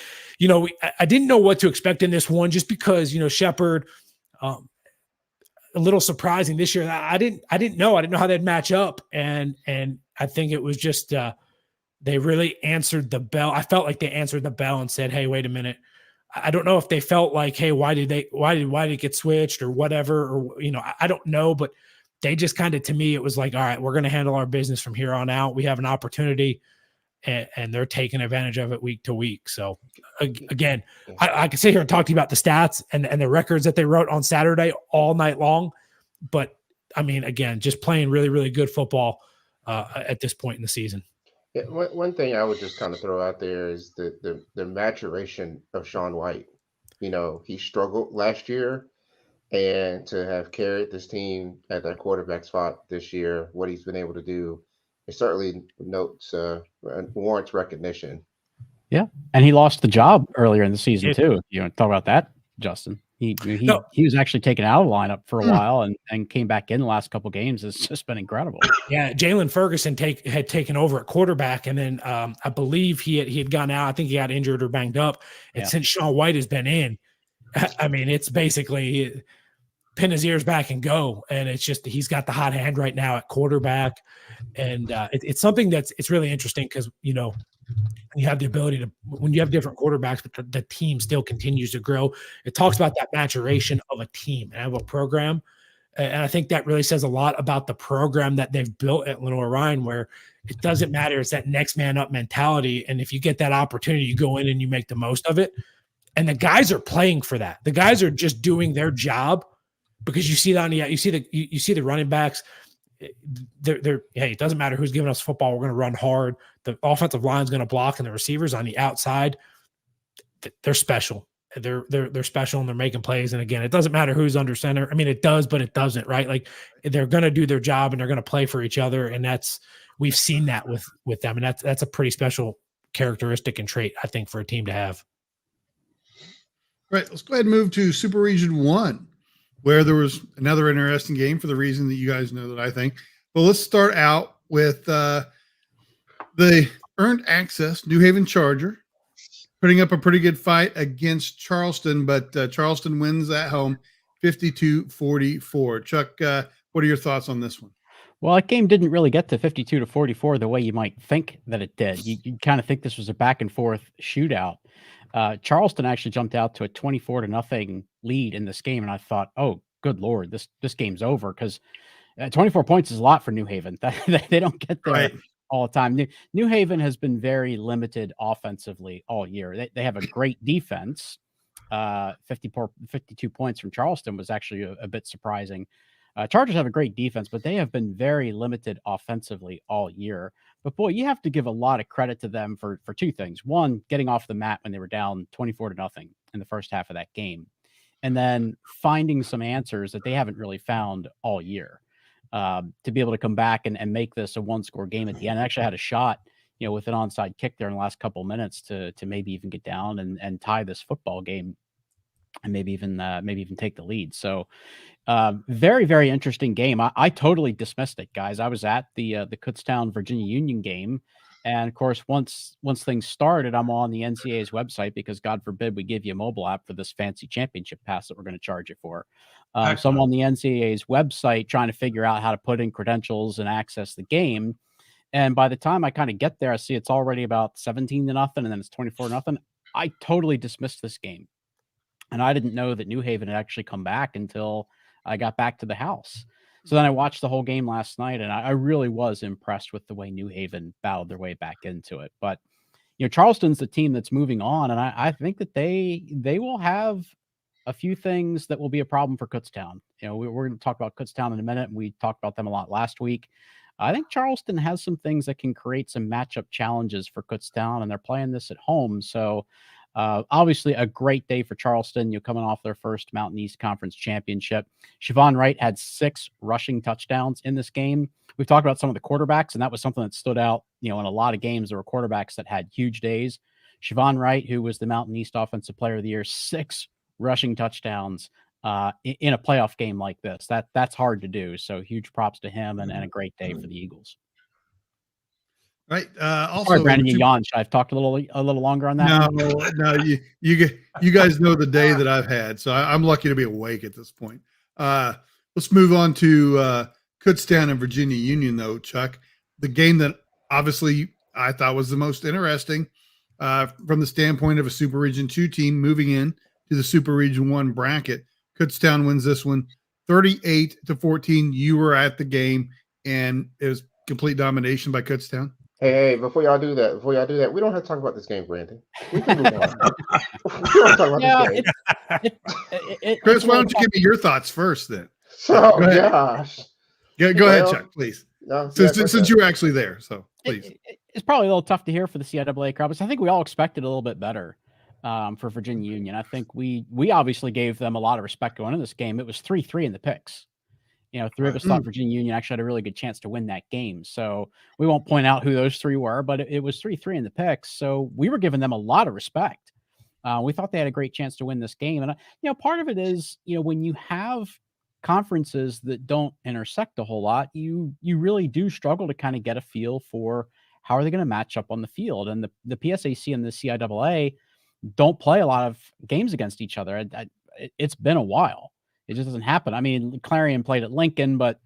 I didn't know what to expect in this one just because, Shepherd, a little surprising this year. I didn't know how they'd match up. And I think it was just they really answered the bell. I felt like they answered the bell and said, hey, wait a minute. I don't know if they felt like, hey, why did it get switched or whatever, or, I don't know, but they just kind of, to me, it was like, all right, we're going to handle our business from here on out. We have an opportunity, and they're taking advantage of it week to week. So again, I could sit here and talk to you about the stats and the records that they wrote on Saturday all night long. But I mean, again, just playing really, really good football at this point in the season. Yeah, one thing I would just kind of throw out there is the maturation of Sean White. He struggled last year, and to have carried this team at that quarterback spot this year, what he's been able to do, it certainly warrants recognition. Yeah, and he lost the job earlier in the season too. You want to talk about that, Justin? He was actually taken out of the lineup for a while and came back in the last couple of games. It's just been incredible. Yeah, Jalen Ferguson had taken over at quarterback, and then I believe he had gone out. I think he got injured or banged up. And since Sean White has been in, I mean, it's basically pin his ears back and go. And it's just he's got the hot hand right now at quarterback, and it's something it's really interesting because you have the ability to, when you have different quarterbacks, but the team still continues to grow. It talks about that maturation of a team and of a program. And I think that really says a lot about the program that they've built at Lenoir-Rhyne, where it doesn't matter. It's that next man up mentality. And if you get that opportunity, you go in and you make the most of it. And the guys are playing for that. The guys are just doing their job, because you see that you see the running backs. Hey, it doesn't matter who's giving us football. We're going to run hard. The offensive line is going to block, and the receivers on the outside, they're special. They're special, and they're making plays. And again, it doesn't matter who's under center. I mean, it does, but it doesn't, right? Like, they're going to do their job, and they're going to play for each other. And we've seen that with them. And that's a pretty special characteristic and trait, I think, for a team to have. Right. Let's go ahead and move to Super Region 1, where there was another interesting game for the reason that you guys know that I think. But let's start out with the earned access New Haven Charger putting up a pretty good fight against Charleston, but Charleston wins at home 52-44. Chuck, what are your thoughts on this one? Well, that game didn't really get to 52-44 the way you might think that it did. You kind of think this was a back and forth shootout. Charleston actually jumped out to a 24-0 lead in this game, and I thought, oh, good Lord, this game's over, because 24 points is a lot for New Haven. They don't get there all the time. New Haven has been very limited offensively all year. They have a great defense. 52 points from Charleston was actually a bit surprising. Chargers have a great defense, but they have been very limited offensively all year. But boy, you have to give a lot of credit to them for two things. One, getting off the mat when they were down 24-0 in the first half of that game, and then finding some answers that they haven't really found all year, to be able to come back and make this a one-score game at the end. I actually had a shot, with an onside kick there in the last couple of minutes to maybe even get down and tie this football game, and maybe even take the lead. So very, very interesting game. I totally dismissed it, guys. I was at the Kutztown Virginia Union game, and of course, once things started, I'm on the NCAA's website, because God forbid we give you a mobile app for this fancy championship pass that we're going to charge you for. So I'm on the NCAA's website trying to figure out how to put in credentials and access the game. And by the time I kind of get there, I see it's already about 17-0, and then it's 24-0. I totally dismissed this game. And I didn't know that New Haven had actually come back until I got back to the house. So then I watched the whole game last night, and I really was impressed with the way New Haven battled their way back into it. But, Charleston's the team that's moving on, and I think that they will have a few things that will be a problem for Kutztown. We're going to talk about Kutztown in a minute, and we talked about them a lot last week. I think Charleston has some things that can create some matchup challenges for Kutztown, and they're playing this at home. So obviously a great day for Charleston. You're coming off their first Mountain East Conference championship. Siobhan Wright had 6 rushing touchdowns in this game. We've talked about some of the quarterbacks, and that was something that stood out. In a lot of games, there were quarterbacks that had huge days. Siobhan Wright, who was the Mountain East Offensive Player of the Year, 6 rushing touchdowns in a playoff game like this. That's hard to do. So huge props to him, and a great day for the Eagles. Right. Also, sorry, Brandon, you yawned. Should I have talked a little longer on that? No. You guys know the day that I've had, so I'm lucky to be awake at this point. Let's move on to Kutztown and Virginia Union, though, Chuck. The game that obviously I thought was the most interesting from the standpoint of a Super Region 2 team moving in to the Super Region 1 bracket. Kutztown wins this one 38-14. You were at the game, and it was complete domination by Kutztown. Hey, before y'all do that, we don't have to talk about this game, Brandon. We can move on. We don't talk about this game. Chris, why don't you give me your thoughts first, then? Oh, gosh. Go ahead, Chuck, please. No, since you were actually there, so please. It's probably a little tough to hear for the CIAA crowd, but I think we all expected a little bit better for Virginia Union. I think we obviously gave them a lot of respect going into this game. It was 3-3 in the picks. 3 of us thought Virginia Union actually had a really good chance to win that game. So we won't point out who those 3 were, but it was 3-3 in the picks. So we were giving them a lot of respect. We thought they had a great chance to win this game. And, part of it is, when you have conferences that don't intersect a whole lot, you really do struggle to kind of get a feel for how are they going to match up on the field. And the PSAC and the CIAA don't play a lot of games against each other. It's been a while. It just doesn't happen. I mean, Clarion played at Lincoln, but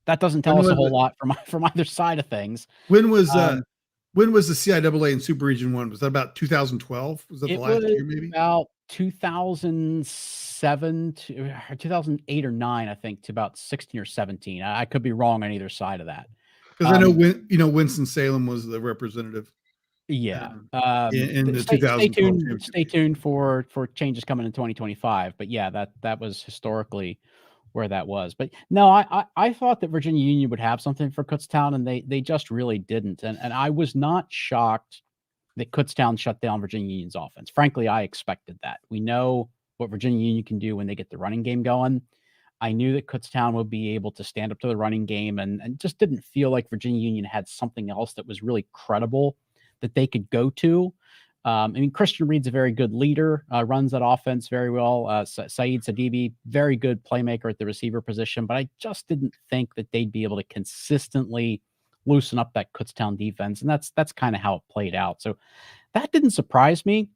that doesn't tell us a whole lot from either side of things. When was the CIAA in Super Region 1? Was that about 2012? Was that the last year, maybe? About 2007 to 2008 or 9, I think, to about 16 or 17. I could be wrong on either side of that. Because I know Winston-Salem was the representative. Yeah. In the 2012. Stay tuned for changes coming in 2025. But yeah, that was historically where that was. But no, I thought that Virginia Union would have something for Kutztown, and they just really didn't. And I was not shocked that Kutztown shut down Virginia Union's offense. Frankly, I expected that. We know what Virginia Union can do when they get the running game going. I knew that Kutztown would be able to stand up to the running game, and just didn't feel like Virginia Union had something else that was really credible that they could go to. Christian Reed's a very good leader, runs that offense very well. Saeed Sadibi, very good playmaker at the receiver position, but I just didn't think that they'd be able to consistently loosen up that Kutztown defense, and that's kind of how it played out. So that didn't surprise me.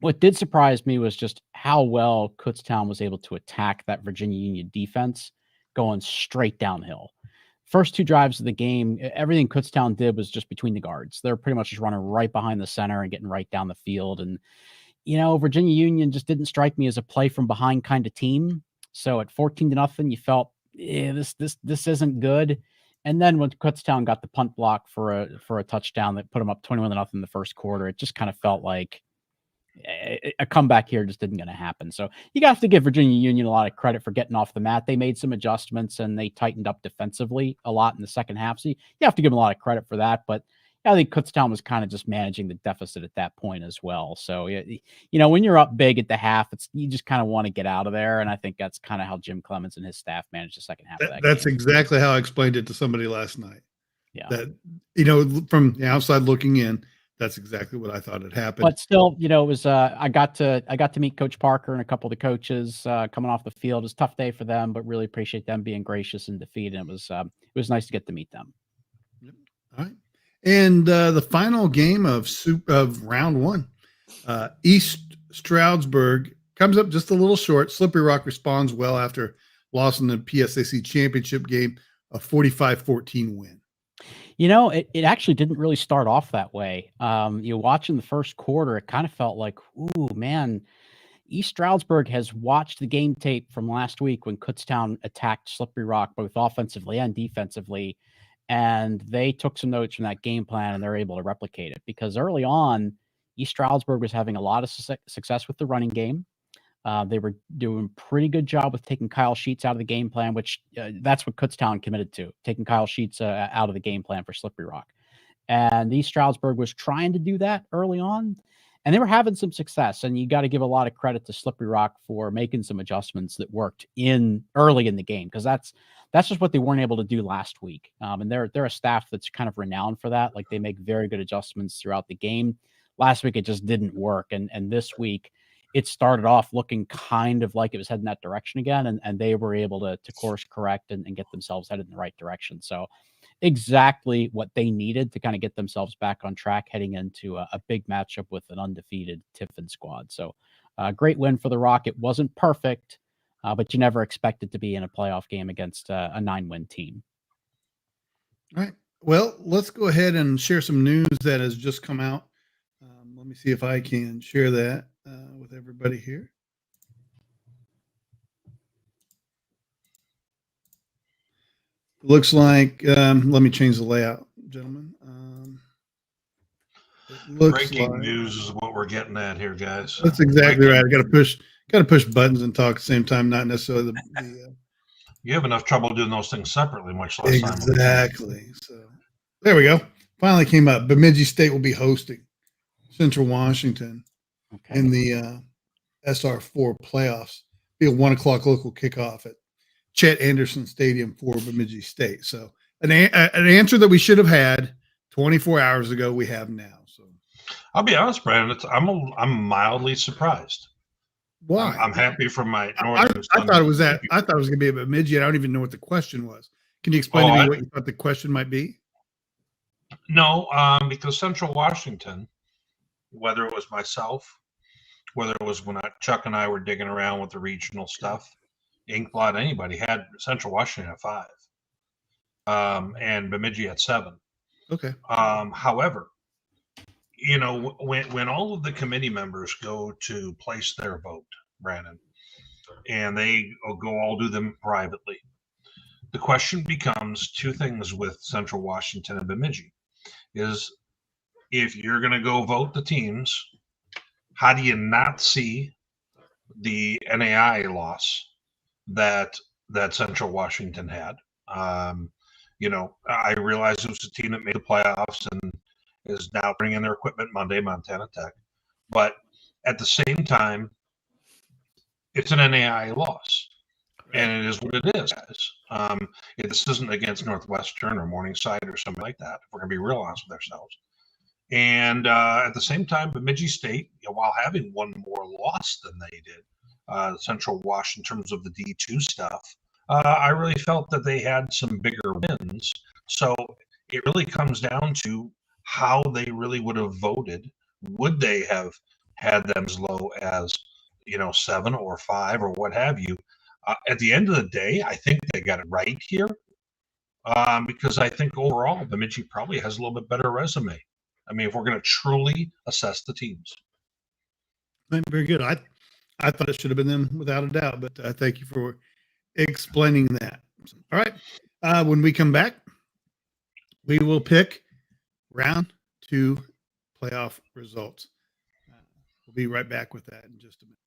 What did surprise me was just how well Kutztown was able to attack that Virginia Union defense going straight downhill. first 2 drives of the game, everything Kutztown did was just between the guards. They're pretty much just running right behind the center and getting right down the field. And, Virginia Union just didn't strike me as a play from behind kind of team. So at 14-0, you felt, this isn't good. And then when Kutztown got the punt block for a touchdown that put them up 21-0 in the first quarter, it just kind of felt like a comeback here just isn't going to happen. So you have to give Virginia Union a lot of credit for getting off the mat. They made some adjustments and they tightened up defensively a lot in the second half. So you have to give them a lot of credit for that. But I think Kutztown was kind of just managing the deficit at that point as well. So, when you're up big at the half, you just kind of want to get out of there. And I think that's kind of how Jim Clemens and his staff managed the second half of that That's game. exactly how I explained it to somebody last night. Yeah. That, from the outside looking in, that's exactly what I thought had happened. But still, it was I got to meet Coach Parker and a couple of the coaches coming off the field. It was a tough day for them, but really appreciate them being gracious in defeat. And it was nice to get to meet them. Yep. All right. And the final game of round 1, East Stroudsburg comes up just a little short. Slippery Rock responds well after loss in the PSAC championship game, a 45-14 win. It actually didn't really start off that way. Watching the first quarter, it kind of felt like, ooh, man, East Stroudsburg has watched the game tape from last week when Kutztown attacked Slippery Rock, both offensively and defensively. And they took some notes from that game plan and they're able to replicate it because early on, East Stroudsburg was having a lot of success with the running game. They were doing a pretty good job with taking Kyle Sheets out of the game plan, which that's what Kutztown committed to, taking Kyle Sheets out of the game plan for Slippery Rock. And East Stroudsburg was trying to do that early on, and they were having some success. And you got to give a lot of credit to Slippery Rock for making some adjustments that worked early in the game, because that's just what they weren't able to do last week. And they're a staff that's kind of renowned for that. Like, they make very good adjustments throughout the game. Last week, it just didn't work. And this week, it started off looking kind of like it was heading that direction again, and they were able to course correct and get themselves headed in the right direction. So exactly what they needed to kind of get themselves back on track heading into a big matchup with an undefeated Tiffin squad. So great win for the Rock. It wasn't perfect, but you never expect it to be in a playoff game against a 9-win team. All right. Well, let's go ahead and share some news that has just come out. Let me see if I can share that with everybody here. It looks like, let me change the layout, gentlemen. Breaking news is what we're getting at here, guys. That's exactly right. I got to push buttons and talk at the same time, not necessarily the you have enough trouble doing those things separately, much less exactly. So there we go. Finally came up. Bemidji State will be hosting Central Washington in the SR4 playoffs. Be a 1:00 local kickoff at Chet Anderson Stadium for Bemidji State. So an answer that we should have had 24 hours ago, we have now. So I'll be honest, Brandon. I'm mildly surprised. Why? I'm happy for my. I thought it was that. I thought it was going to be a Bemidji. I don't even know what the question was. Can you explain to me what you thought the question might be? No, because Central Washington, whether it was myself, whether it was when Chuck and I were digging around with the regional stuff, Inkblot, anybody had Central Washington at 5, and Bemidji at 7. Okay. However, when all of the committee members go to place their vote, Brandon, and they go all do them privately, the question becomes two things with Central Washington and Bemidji. Is if you're going to go vote the teams, how do you not see the NAI loss that Central Washington had? I realize it was a team that made the playoffs and is now bringing their equipment Monday, Montana Tech. But at the same time, it's an NAI loss. And it is what it is, guys. This isn't against Northwestern or Morningside or something like that, if we're going to be real honest with ourselves. And at the same time, Bemidji State, while having one more loss than they did, Central Wash in terms of the D2 stuff, I really felt that they had some bigger wins. So it really comes down to how they really would have voted. Would they have had them as low as, 7 or 5 or what have you? At the end of the day, I think they got it right here. because I think overall Bemidji probably has a little bit better resume. I mean, if we're going to truly assess the teams. Very good. I thought it should have been them without a doubt, but thank you for explaining that. All right. When we come back, we will pick round 2 playoff results. We'll be right back with that in just a minute.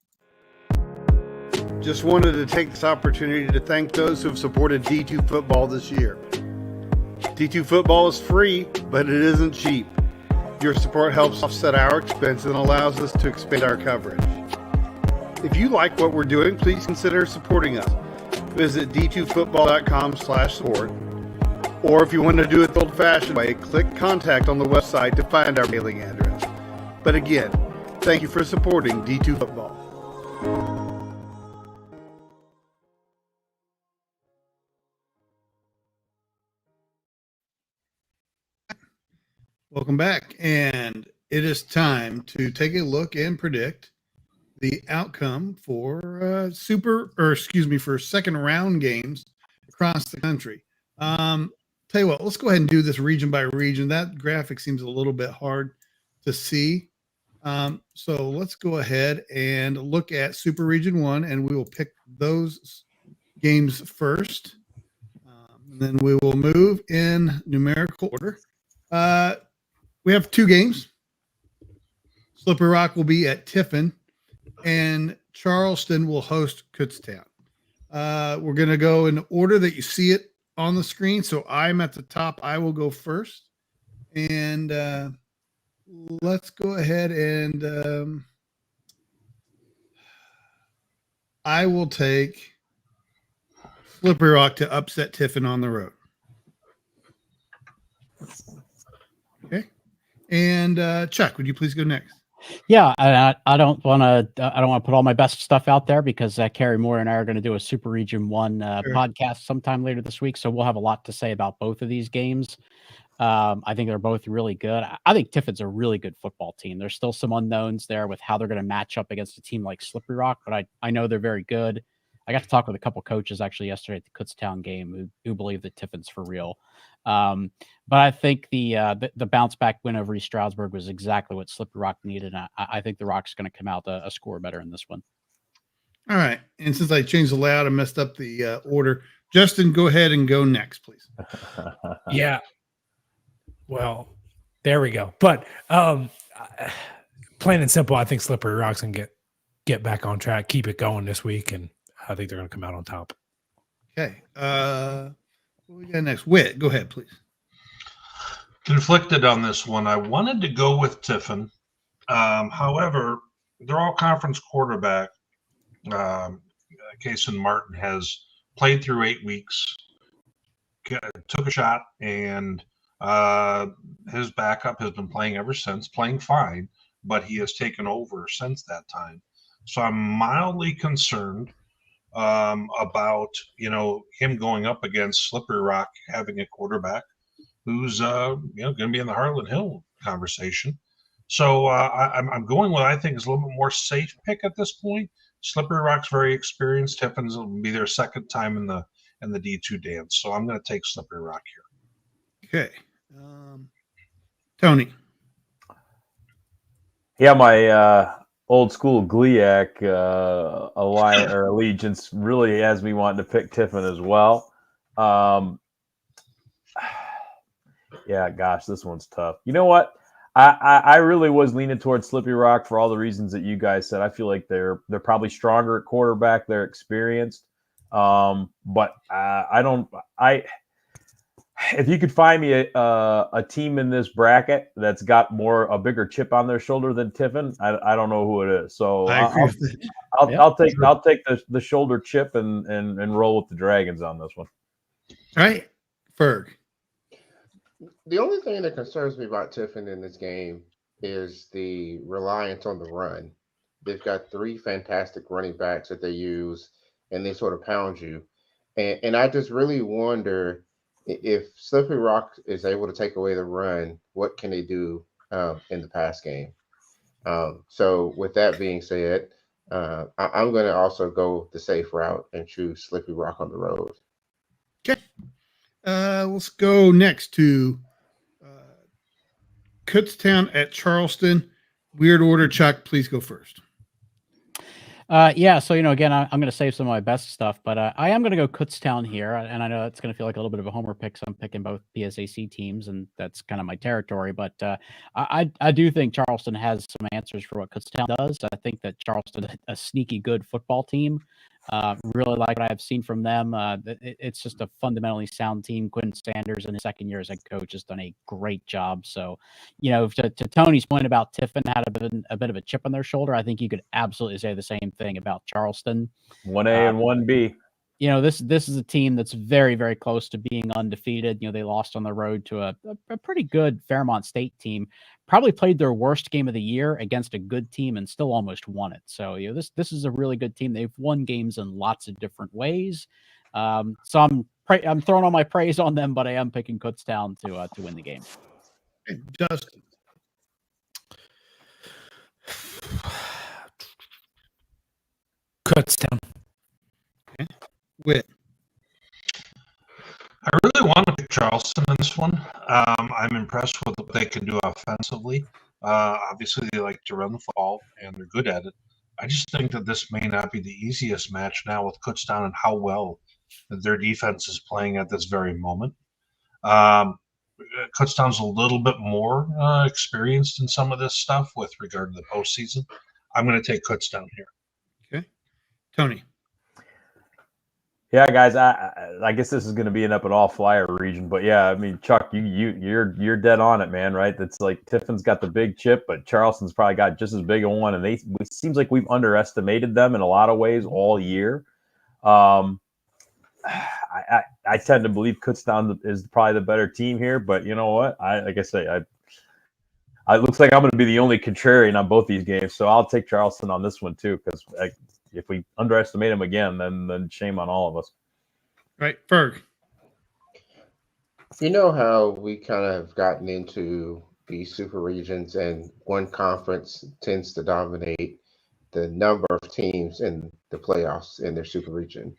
Just wanted to take this opportunity to thank those who have supported D2 Football this year. D2 Football is free, but it isn't cheap. Your support helps offset our expense and allows us to expand our coverage. If you like what we're doing, please consider supporting us. Visit d2football.com/support. Or if you want to do it the old-fashioned way, click contact on the website to find our mailing address. But again, thank you for supporting D2 Football. Welcome back, and it is time to take a look and predict the outcome for for second round games across the country. Tell you what, let's go ahead and do this region by region. That graphic seems a little bit hard to see. So let's go ahead and look at Super Region 1, and we will pick those games first. And then we will move in numerical order. We have 2 games. Slippery Rock will be at Tiffin, and Charleston will host Kutztown. We're going to go in the order that you see it on the screen. So I'm at the top. I will go first. And let's go ahead and I will take Slippery Rock to upset Tiffin on the road. Okay. And Chuck, would you please go next? Yeah, I don't want to put all my best stuff out there because Carrie Moore and I are going to do a Super Region 1 podcast sometime later this week. So we'll have a lot to say about both of these games. I think they're both really good. I think Tiffin's a really good football team. There's still some unknowns there with how they're going to match up against a team like Slippery Rock, but I know they're very good. I got to talk with a couple coaches actually yesterday at the Kutztown game who believe that Tiffin's for real. But I think the bounce back win over East Stroudsburg was exactly what Slippery Rock needed. And I think the Rock's going to come out a score better in this one. All right. And since I changed the layout and messed up the order, Justin, go ahead and go next, please. Yeah. Well, there we go. But plain and simple, I think Slippery Rock's going to get back on track, keep it going this week, and I think they're going to come out on top. Okay. What we got next? Whit, go ahead, please. Conflicted on this one. I wanted to go with Tiffin. However, their all-conference quarterback, Kason Martin, has played through 8 weeks, took a shot, and his backup has been playing ever since, playing fine, but he has taken over since that time. So I'm mildly concerned about him going up against Slippery Rock, having a quarterback who's going to be in the Harlan Hill conversation. So I'm going with I think is a little bit more safe pick at this point. Slippery Rock's very experienced. Tiffin's will be their second time in the D2 dance. So I'm going to take Slippery Rock here. Okay. Tony. Yeah, my old school GLIAC allegiance really has me wanting to pick Tiffin as well. Yeah, gosh, this one's tough. You know what? I really was leaning towards Slippery Rock for all the reasons that you guys said. I feel like they're probably stronger at quarterback. They're experienced. But if you could find me a team in this bracket that's got a bigger chip on their shoulder than Tiffin, I don't know who it is. So I'll take the shoulder chip and roll with the Dragons on this one. All right, Ferg. The only thing that concerns me about Tiffin in this game is the reliance on the run. They've got 3 fantastic running backs that they use, and they sort of pound you. And I just really wonder if Slippery Rock is able to take away the run, what can they do in the pass game? So with that being said, I'm going to also go the safe route and choose Slippery Rock on the road. Okay. Let's go next to Kutztown at Charleston. Weird order, Chuck. Please go first. Yeah, so again, I'm going to save some of my best stuff, but I am going to go Kutztown here, and I know it's going to feel like a little bit of a homer pick, so I'm picking both PSAC teams, and that's kind of my territory. But I do think Charleston has some answers for what Kutztown does. I think that Charleston is a sneaky good football team. Really like what I've seen from them. It's just a fundamentally sound team. Quinn Sanders in his second year as head coach has done a great job. So, to Tony's point about Tiffin had a bit of a chip on their shoulder, I think you could absolutely say the same thing about Charleston. 1A and 1B. This is a team that's very, very close to being undefeated. They lost on the road to a pretty good Fairmont State team. Probably played their worst game of the year against a good team and still almost won it. So this is a really good team. They've won games in lots of different ways. So I'm throwing all my praise on them, but I am picking Kutztown to win the game. Hey, Justin. Kutztown. Okay. Whit. I really want to pick Charleston in this one. I'm impressed with what they can do offensively. Obviously, they like to run the ball, and they're good at it. I just think that this may not be the easiest match now with Kutztown and how well their defense is playing at this very moment. Kutztown's a little bit more experienced in some of this stuff with regard to the postseason. I'm going to take Kutztown here. Okay. Tony. Yeah, guys, I guess this is going to be an up and all flyer region, but yeah, I mean, Chuck, you're dead on it, man. Right? It's like Tiffin's got the big chip, but Charleston's probably got just as big a one, and it seems like we've underestimated them in a lot of ways all year. I tend to believe Kutztown is probably the better team here, but you know what? It looks like I'm going to be the only contrarian on both these games, so I'll take Charleston on this one too, because if we underestimate them again, then shame on all of us. Right, Ferg. You know how we kind of gotten into these super regions, and one conference tends to dominate the number of teams in the playoffs in their super region.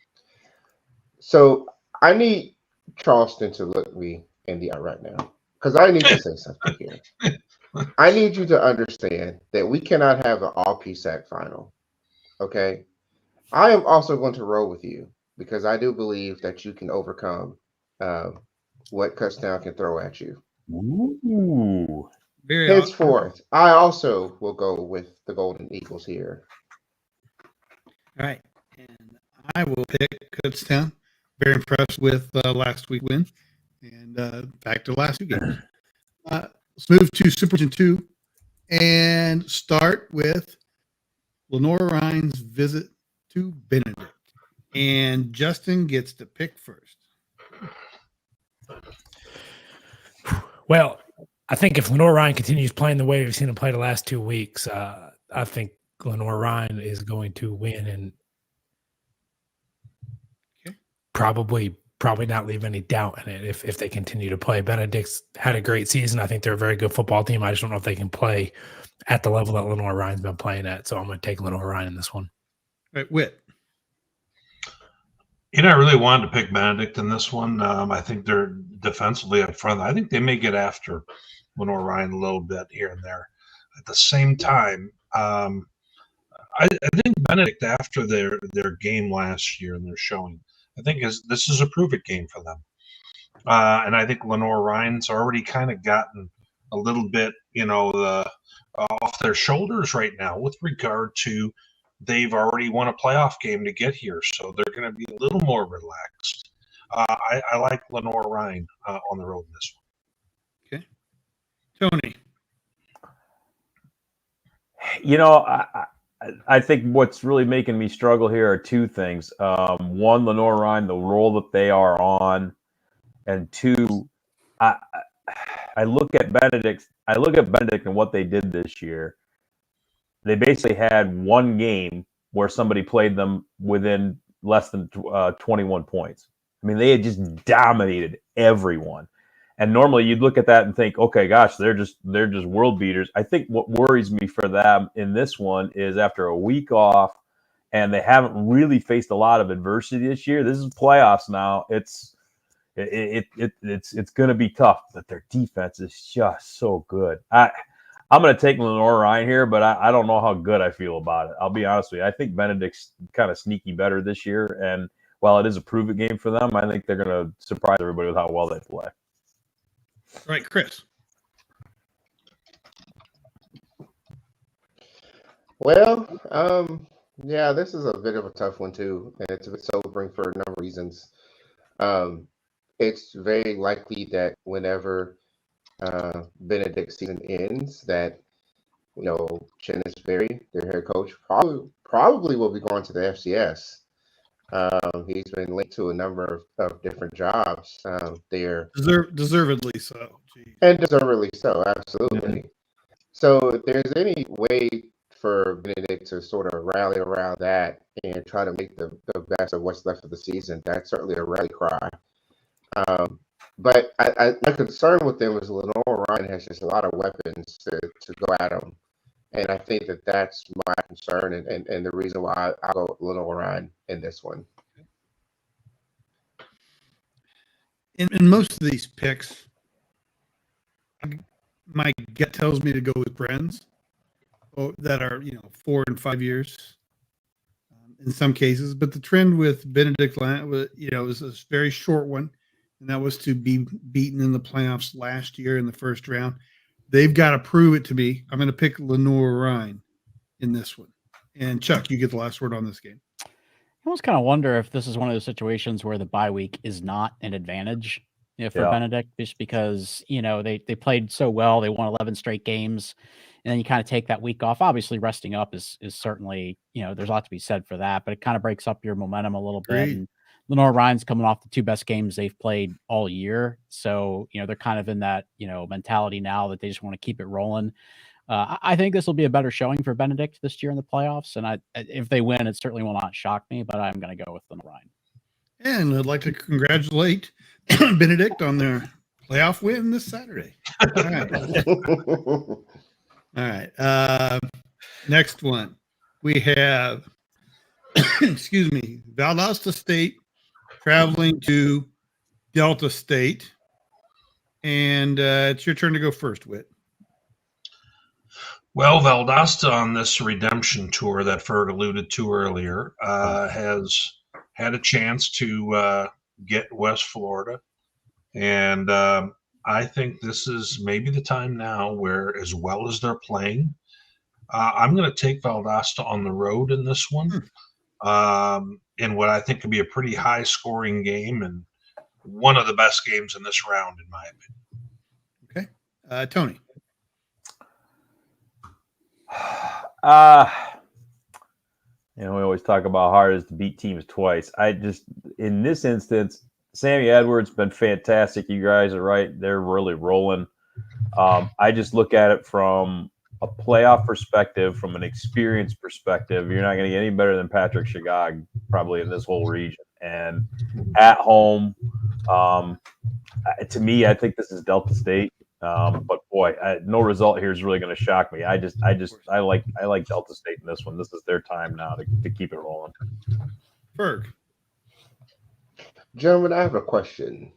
So I need Charleston to look me in the eye right now, because I need to say something here. I need you to understand that we cannot have an all PSAC final. Okay. I am also going to roll with you because I do believe that you can overcome what Kutztown can throw at you. Ooh. Henceforth, I also will go with the Golden Eagles here. All right. And I will pick Kutztown. Very impressed with last week's win. And back to the last two games. Let's move to Super Region 2 and start with Lenore Ryan's visit to Benedict. And Justin gets to pick first. Well, I think if Lenore Ryan continues playing the way we've seen him play the last 2 weeks, I think Lenore Ryan is going to win and probably not leave any doubt in it if they continue to play. Benedict's had a great season. I think they're a very good football team. I just don't know if they can play at the level that Lenore Ryan's been playing at. So I'm going to take Lenore Ryan in this one. Right, Whit. I really wanted to pick Benedict in this one. I think they're defensively up front. I think they may get after Lenore Ryan a little bit here and there. At the same time, I think Benedict, after their game last year and their showing, I think this is a prove-it game for them. And I think Lenore Ryan's already kind of gotten a little bit, off their shoulders right now with regard to they've already won a playoff game to get here. So they're going to be a little more relaxed. I like Lenore Ryan on the road in this one. Okay. Tony. I think what's really making me struggle here are two things. One, Lenore Ryan, the role that they are on, and two, I look at Benedict and what they did this year. They basically had one game where somebody played them within less than 21 points. I mean, they had just dominated everyone. And normally you'd look at that and think, okay, gosh, they're just world beaters. I think what worries me for them in this one is after a week off and they haven't really faced a lot of adversity this year. This is playoffs now. it's going to be tough, but their defense is just so good. I'm going to take Lenore Ryan here, but I don't know how good I feel about it. I'll be honest with you. I think Benedict's kind of sneaky better this year, and while it is a prove-it game for them, I think they're going to surprise everybody with how well they play. All right, Chris. Well, yeah, this is a bit of a tough one too, and it's a bit sobering for a number of reasons. It's very likely that whenever Benedict's season ends, that Chennis Berry, their head coach, probably will be going to the FCS. He's been linked to a number of different jobs there. Deservedly so. Jeez. And deservedly so, absolutely. Mm-hmm. So if there's any way for Benedict to sort of rally around that and try to make the best of what's left of the season, that's certainly a rally cry. But my concern with them is Lenore Ryan has just a lot of weapons to go at him. And I think that's my concern and the reason why I'll go with Lenore Ryan in this one. In most of these picks, my gut tells me to go with Bren's that are 4 and 5 years in some cases, but the trend with Benedict was a very short one, and that was to be beaten in the playoffs last year in the first round. They've got to prove it to me. I'm going to pick Lenore Ryan in this one. And Chuck, you get the last word on this game. I almost kind of wonder if this is one of those situations where the bye week is not an advantage for Benedict, just because, they played so well. They won 11 straight games, and then you kind of take that week off. Obviously, resting up is certainly, there's a lot to be said for that, but it kind of breaks up your momentum a little bit. And Lenore Ryan's coming off the 2 best games they've played all year. So, they're kind of in that, mentality now that they just want to keep it rolling. I think this will be a better showing for Benedict this year in the playoffs. And if they win, it certainly will not shock me, but I'm going to go with Lenore Ryan. And I'd like to congratulate Benedict on their playoff win this Saturday. All right. All right. Next one. We have, Valdosta State traveling to Delta State. And it's your turn to go first, Whit. Well, Valdosta on this redemption tour that Ferg alluded to earlier has had a chance to get West Florida. And I think this is maybe the time now where, as well as they're playing, I'm going to take Valdosta on the road in this one. In what I think could be a pretty high-scoring game and one of the best games in this round, in my opinion. Okay. Tony. We always talk about hard is to beat teams twice. In this instance, Sammy Edwards been fantastic. You guys are right. They're really rolling. I just look at it from a playoff perspective, from an experience perspective. You're not going to get any better than Patrick Shagag probably in this whole region. And at home, to me, I think this is Delta State. But boy, no result here is really going to shock me. I like Delta State in this one. This is their time now to keep it rolling. Ferg. Gentlemen, I have a question.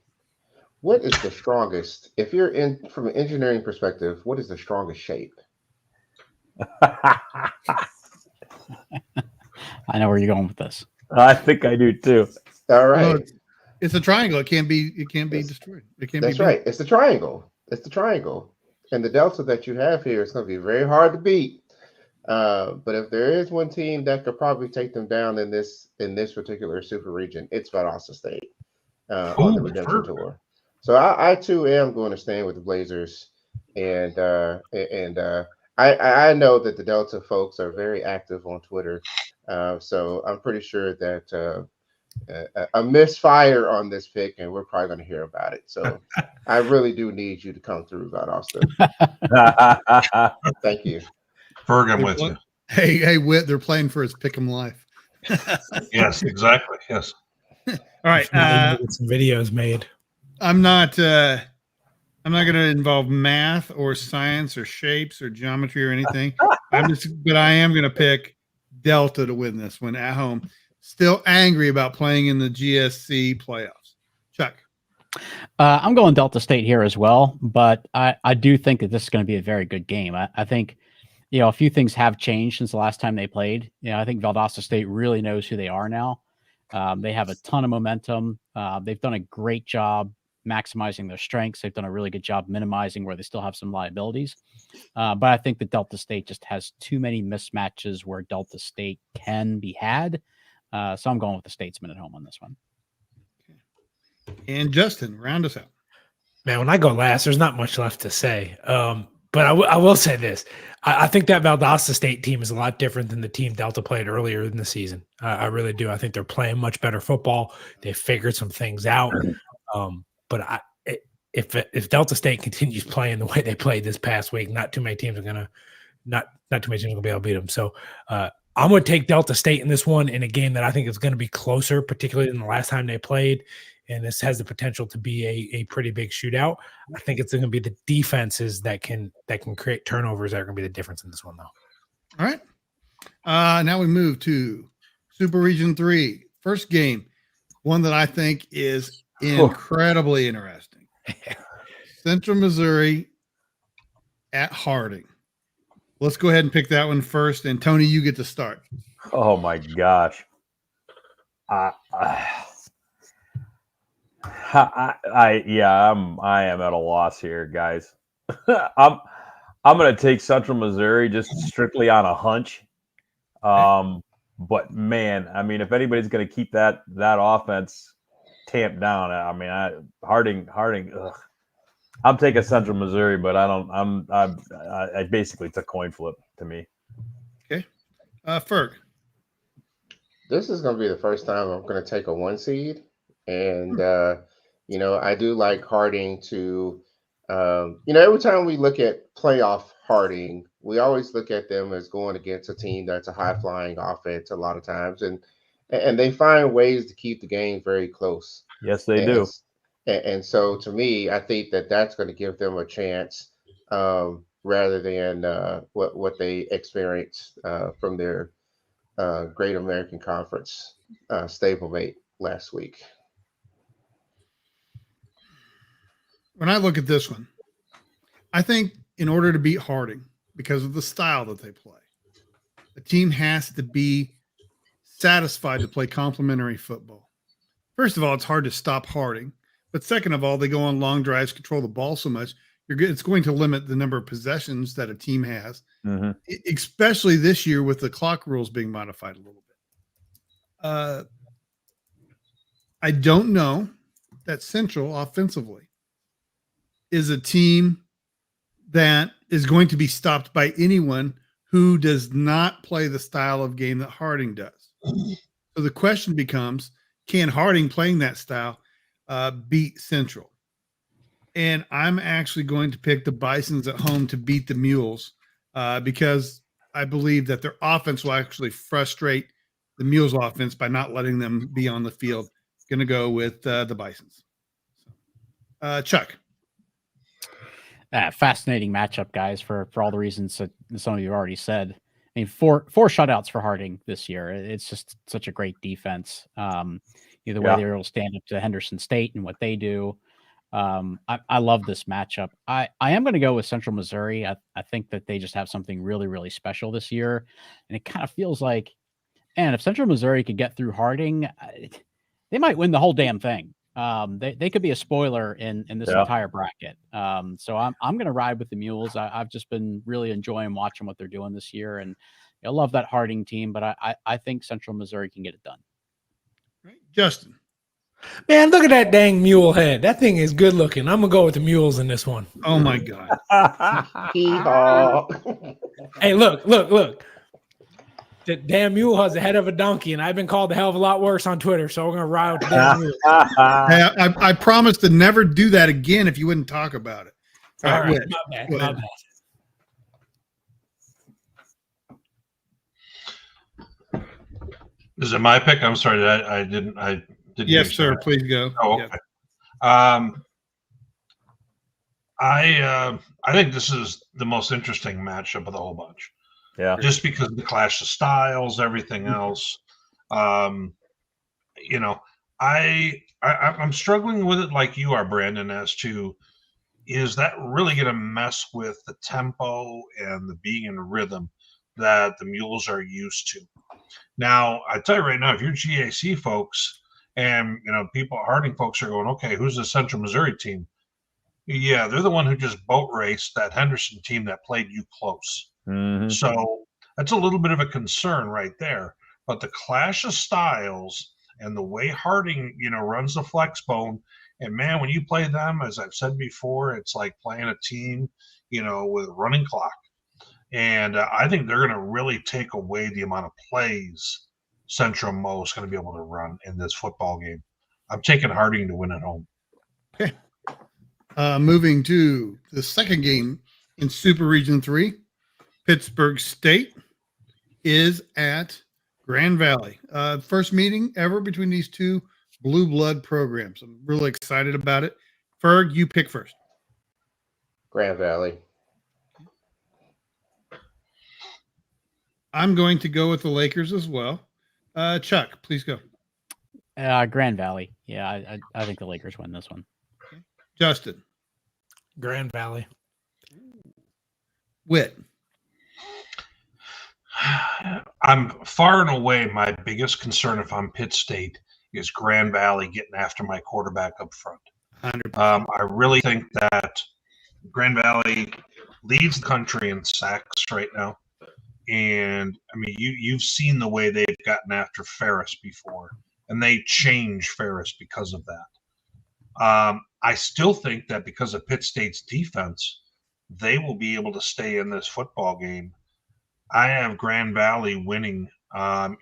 What is the strongest, if you're from an engineering perspective, what is the strongest shape? I know where you're going with this. I think I do too. All right. Well, it's a triangle. It can't be destroyed. That's right. It's the triangle. It's the triangle. And the delta that you have here is going to be very hard to beat. But if there is one team that could probably take them down in this particular super region, it's Valdosta State on the redemption tour. So I too am going to stand with the Blazers, and I know that the Delta folks are very active on Twitter, so I'm pretty sure that a misfire on this pick, and we're probably going to hear about it. So I really do need you to come through, Valdosta. Thank you. Ferg, I'm with you. Hey, Whit, they're playing for his Pick'em life. Yes, exactly. Yes. All right. Get some videos made. I'm not going to involve math or science or shapes or geometry or anything. But I am going to pick Delta to win this one at home. Still angry about playing in the GSC playoffs. Chuck. I'm going Delta State here as well, but I do think that this is going to be a very good game. I think, a few things have changed since the last time they played. I think Valdosta State really knows who they are now. They have a ton of momentum. They've done a great job maximizing their strengths. They've done a really good job minimizing where they still have some liabilities. But I think that Delta State just has too many mismatches where Delta State can be had. So I'm going with the Statesman at home on this one. And Justin, round us out. Man, when I go last, there's not much left to say. But I will say this. I think that Valdosta State team is a lot different than the team Delta played earlier in the season. I really do. I think they're playing much better football. They figured some things out. But if Delta State continues playing the way they played this past week, not too many teams are going to be able to beat them. So I'm going to take Delta State in this one in a game that I think is going to be closer, particularly than the last time they played. And this has the potential to be a pretty big shootout. I think it's going to be the defenses that can create turnovers that are going to be the difference in this one, though. All right. Now we move to Super Region 3. First game, one that I think is incredibly interesting. Central Missouri at Harding. Let's go ahead and pick that one first. And Tony, you get to start. Oh my gosh. I am at a loss here, guys. I'm going to take Central Missouri just strictly on a hunch. But man, I mean, if anybody's going to keep that offense tamped down, I mean, Harding. Ugh. I'm taking Central Missouri, but I basically it's a coin flip to me. Okay, Ferg. This is going to be the first time I'm going to take a 1 seed, and I do like Harding to. Every time we look at playoff Harding, we always look at them as going against a team that's a high-flying offense a lot of times, and they find ways to keep the game very close. Yes, they do. And so, to me, I think that's going to give them a chance rather than what they experienced from their Great American Conference stablemate last week. When I look at this one, I think in order to beat Harding, because of the style that they play, the team has to be satisfied to play complementary football. First of all, it's hard to stop Harding. But second of all, they go on long drives, control the ball so much, it's going to limit the number of possessions that a team has, especially this year with the clock rules being modified a little bit. I don't know that Central offensively is a team that is going to be stopped by anyone who does not play the style of game that Harding does. So the question becomes, can Harding playing that style beat Central? And I'm actually going to pick the Bisons at home to beat the Mules because I believe that their offense will actually frustrate the Mules offense by not letting them be on the field. Going to go with the Bisons. Chuck. Fascinating matchup, guys, for all the reasons that some of you already said. I mean, four shutouts for Harding this year. It's just such a great defense. The way they're able to stand up to Henderson State and what they do. I love this matchup. I am going to go with Central Missouri. I think that they just have something really, really special this year. And it kind of feels like, and if Central Missouri could get through Harding, they might win the whole damn thing. They could be a spoiler in this entire bracket. So I'm going to ride with the Mules. I've just been really enjoying watching what they're doing this year. And I love that Harding team, but I think Central Missouri can get it done. Right. Justin. Man, look at that dang mule head. That thing is good looking. I'm going to go with the Mules in this one. Oh, my God. Hey, look. The damn mule has the head of a donkey, and I've been called a hell of a lot worse on Twitter, so we're going to ride with the damn mule. Hey, I promise to never do that again if you wouldn't talk about it. All right. Not bad. Is it my pick? I'm sorry, I didn't. Yes, sir. Please go. Oh, okay. Yeah. I think this is the most interesting matchup of the whole bunch. Yeah. Just because of the clash of styles, everything else. I'm struggling with it like you are, Brandon, as to is that really going to mess with the tempo and the being in rhythm that the Mules are used to? Now, I tell you right now, if you're GAC folks and people Harding folks are going, okay, who's the Central Missouri team? Yeah, they're the one who just boat raced that Henderson team that played you close. Mm-hmm. So that's a little bit of a concern right there. But the clash of styles and the way Harding, runs the flex bone, and man, when you play them, as I've said before, it's like playing a team, with running clock. And I think they're going to really take away the amount of plays Central Mo is going to be able to run in this football game. I'm taking Harding to win at home. Okay. Moving to the second game in Super Region 3, Pittsburgh State is at Grand Valley. First meeting ever between these two blue blood programs. I'm really excited about it. Ferg, you pick first. Grand Valley. I'm going to go with the Lakers as well. Chuck, please go. Grand Valley. Yeah, I think the Lakers win this one. Justin. Grand Valley. Whit. I'm far and away my biggest concern if I'm Pitt State is Grand Valley getting after my quarterback up front. 100%. I really think that Grand Valley leads the country in sacks right now. And I mean, you've seen the way they've gotten after Ferris before, and they changed Ferris because of that. I still think that because of Pitt State's defense, they will be able to stay in this football game. I have Grand Valley winning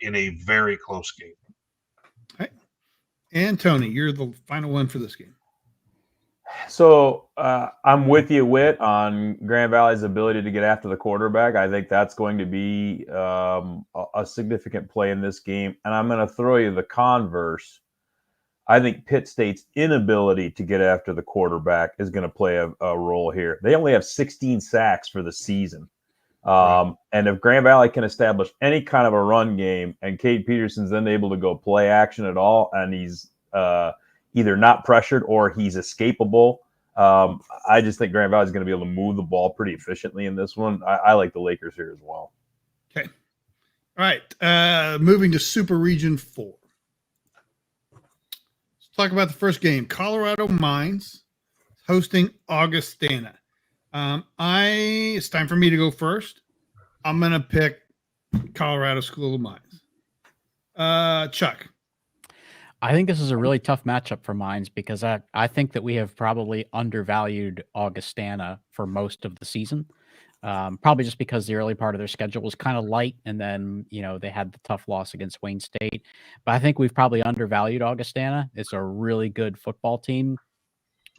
in a very close game. Okay. And Tony, you're the final one for this game. So I'm with you, Whit, on Grand Valley's ability to get after the quarterback. I think that's going to be a significant play in this game. And I'm going to throw you the converse. I think Pitt State's inability to get after the quarterback is going to play a role here. They only have 16 sacks for the season. And if Grand Valley can establish any kind of a run game and Cade Peterson's then able to go play action at all, and he's either not pressured or he's escapable, I just think Grand Valley is going to be able to move the ball pretty efficiently in this one. I like the Lakers here as well. Okay. All right. Moving to Super Region 4. Let's talk about the first game. Colorado Mines hosting Augustana. It's time for me to go first. I'm going to pick Colorado School of Mines. Chuck. I think this is a really tough matchup for Mines because I think that we have probably undervalued Augustana for most of the season. Probably just because the early part of their schedule was kind of light, and then they had the tough loss against Wayne State. But I think we've probably undervalued Augustana. It's a really good football team.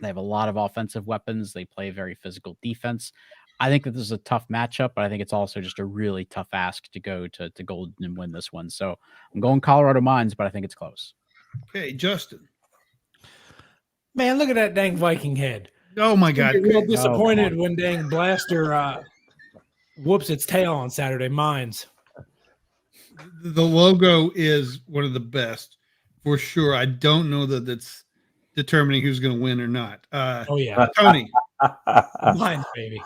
They have a lot of offensive weapons. They play very physical defense. I think that this is a tough matchup, but I think it's also just a really tough ask to go to Golden and win this one. So I'm going Colorado Mines, but I think it's close. Okay, Justin. Man, look at that dang Viking head. Oh, my God. I'm real disappointed when dang Blaster whoops its tail on Saturday. Mines. The logo is one of the best, for sure. I don't know that it's determining who's going to win or not. Oh, yeah. Tony. Mines, baby.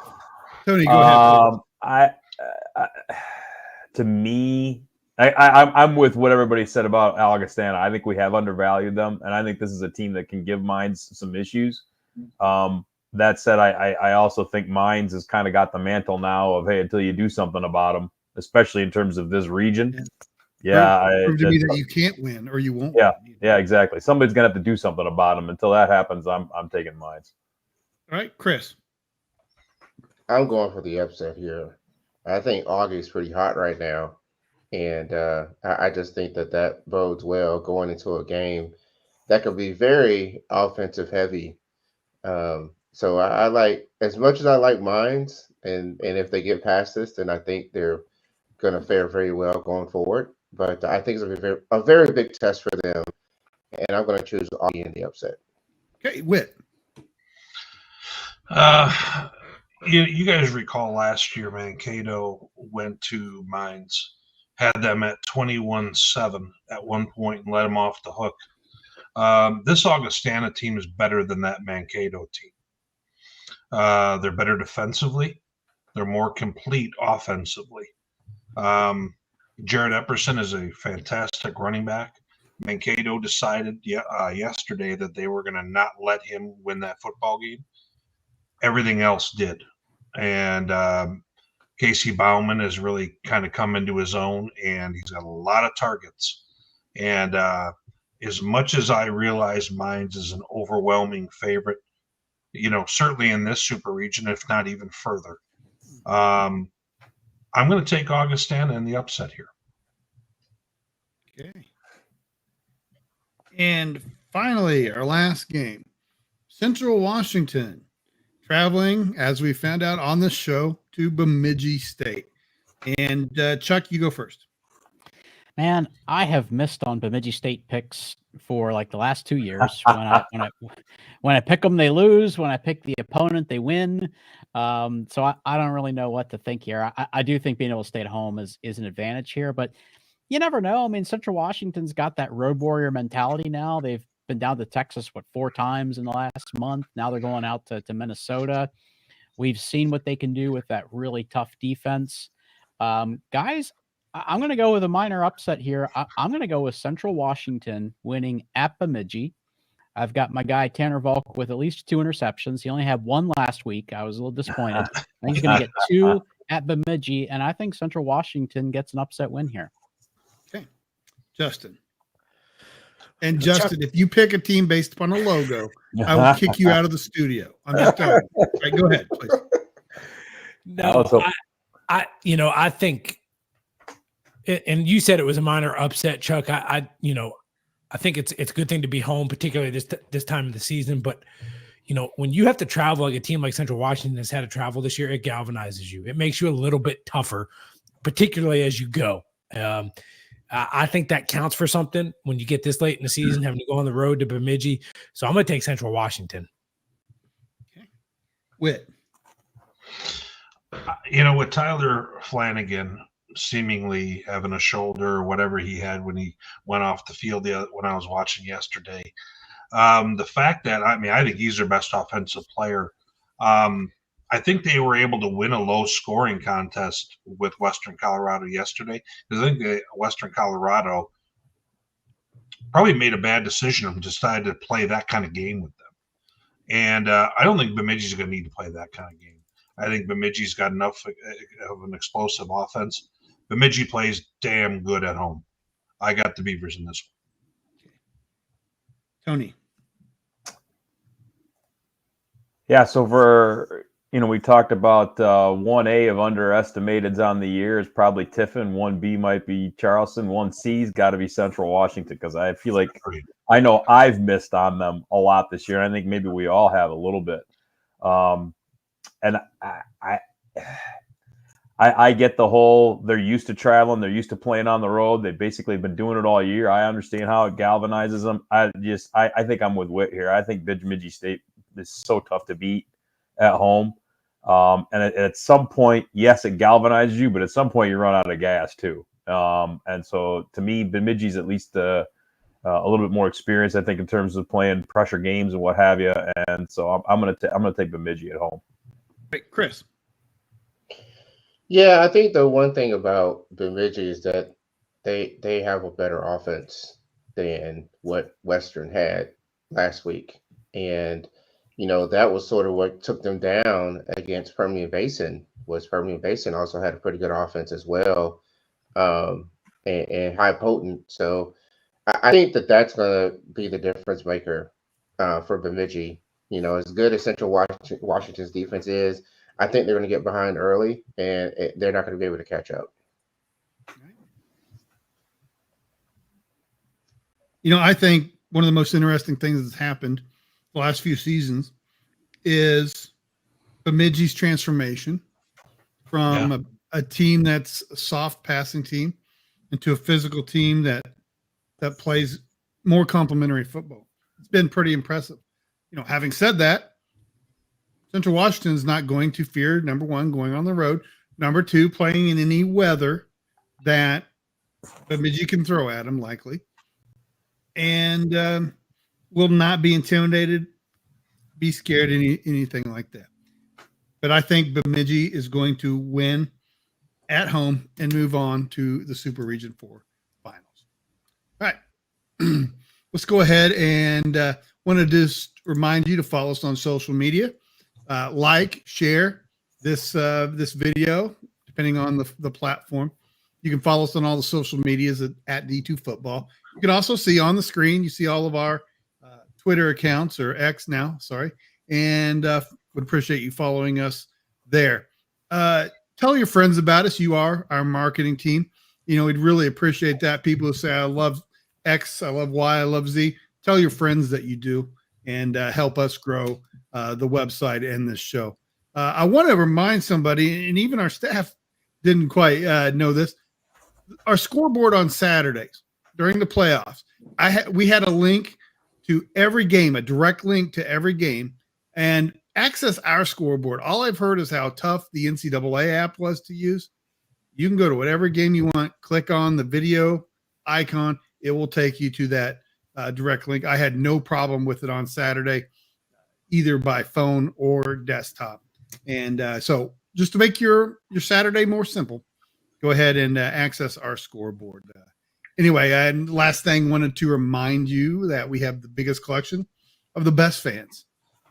Tony, go ahead. To me, I'm with what everybody said about Augustana. I think we have undervalued them, and I think this is a team that can give Mines some issues. That said, I also think Mines has kind of got the mantle now of, hey, until you do something about them, especially in terms of this region. Prove to me that you can't win or you won't win. Yeah, exactly. Somebody's going to have to do something about them. Until that happens, I'm taking Mines. All right, Chris. I'm going for the upset here. I think Augie is pretty hot right now. And I just think that bodes well going into a game that could be very offensive heavy. So I like, as much as I like Mines, and if they get past this, then I think they're going to fare very well going forward. But I think it's going to be a very big test for them. And I'm going to choose Augie in the upset. Okay, Whit. You guys recall last year, Mankato went to Mines, had them at 21-7 at one point and let them off the hook. This Augustana team is better than that Mankato team. They're better defensively. They're more complete offensively. Jared Epperson is a fantastic running back. Mankato decided yesterday that they were going to not let him win that football game. Everything else did. And Casey Bauman has really kind of come into his own, and he's got a lot of targets. And as much as I realize Mines is an overwhelming favorite, certainly in this super region, if not even further, I'm going to take Augustana in the upset here. Okay. And finally, our last game, Central Washington traveling, as we found out on the show, to BIDI State. And Chuck, you go first. Man, I have missed on Bemidji State picks for like the last 2 years. When I pick them, they lose. When I pick the opponent, they win. So I don't really know what to think here. I do think being able to stay at home is an advantage here, but you never know. I mean, Central Washington's got that road warrior mentality now. They've been down to Texas, 4 times in the last month. Now they're going out to Minnesota. We've seen what they can do with that really tough defense. Guys, I'm going to go with a minor upset here. I'm going to go with Central Washington winning at Bemidji. I've got my guy Tanner Volk with at least 2 interceptions. He only had 1 last week. I was a little disappointed. I think he's going to get 2 at Bemidji, and I think Central Washington gets an upset win here. Okay. Justin. And Justin, if you pick a team based upon a logo, I will kick you out of the studio. I'm just telling you. Right, go ahead, please. No, I think, and you said it was a minor upset, Chuck. I think it's a good thing to be home, particularly this time of the season. But when you have to travel, like a team like Central Washington has had to travel this year, it galvanizes you. It makes you a little bit tougher, particularly as you go. I think that counts for something when you get this late in the season, having to go on the road to Bemidji. So I'm going to take Central Washington. Okay. Whit. With Tyler Flanagan seemingly having a shoulder or whatever he had when he went off the field when I was watching yesterday, the fact that, I think he's their best offensive player. I think they were able to win a low-scoring contest with Western Colorado yesterday, because I think Western Colorado probably made a bad decision and decided to play that kind of game with them. And I don't think Bemidji's going to need to play that kind of game. I think Bemidji's got enough of an explosive offense. Bemidji plays damn good at home. I got the Beavers in this one. Tony. Yeah, so for we talked about 1A of underestimateds on the year is probably Tiffin. 1B might be Charleston. 1C's got to be Central Washington, because I feel like I know I've missed on them a lot this year. I think maybe we all have a little bit. And I get the whole, they're used to traveling, they're used to playing on the road. They've basically been doing it all year. I understand how it galvanizes them. I think I'm with Whit here. I think Bemidji State is so tough to beat at home. And at some point, yes, it galvanizes you, but at some point you run out of gas too. And so to me, Bemidji's at least a little bit more experienced, I think, in terms of playing pressure games and what have you. And so I'm gonna take Bemidji at home. Hey, Chris. Yeah, I think the one thing about Bemidji is that they have a better offense than what Western had last week. And that was sort of what took them down against Permian Basin. Permian Basin also had a pretty good offense as well, and high potent. So I think that's going to be the difference maker for Bemidji. As good as Central Washington's defense is, I think they're going to get behind early, and they're not going to be able to catch up. I think one of the most interesting things that's happened the last few seasons is Bemidji's transformation from a team that's a soft passing team into a physical team that plays more complementary football. It's been pretty impressive. Having said that, Central Washington is not going to fear, number one, going on the road, number two, playing in any weather that Bemidji can throw at them, likely. And will not be intimidated, be scared, anything like that. But I think Bemidji is going to win at home and move on to the Super Region 4 finals. All right. Let's go ahead and want to just remind you to follow us on social media. Like, share this video, depending on the platform. You can follow us on all the social medias at D2Football. You can also see on the screen, you see all of our Twitter accounts, or X now, sorry, and would appreciate you following us there. Tell your friends about us. You are our marketing team. We'd really appreciate that. People who say, I love X, I love Y, I love Z. Tell your friends that you do, and help us grow the website and this show. I want to remind somebody, and even our staff didn't quite know this, our scoreboard on Saturdays during the playoffs, we had a link to every game, a direct link to every game, and access our scoreboard. All I've heard is how tough the NCAA app was to use. You can go to whatever game you want, click on the video icon. It will take you to that direct link. I had no problem with it on Saturday, either by phone or desktop. And so just to make your Saturday more simple, go ahead and access our scoreboard. Anyway, and last thing, wanted to remind you that we have the biggest collection of the best fans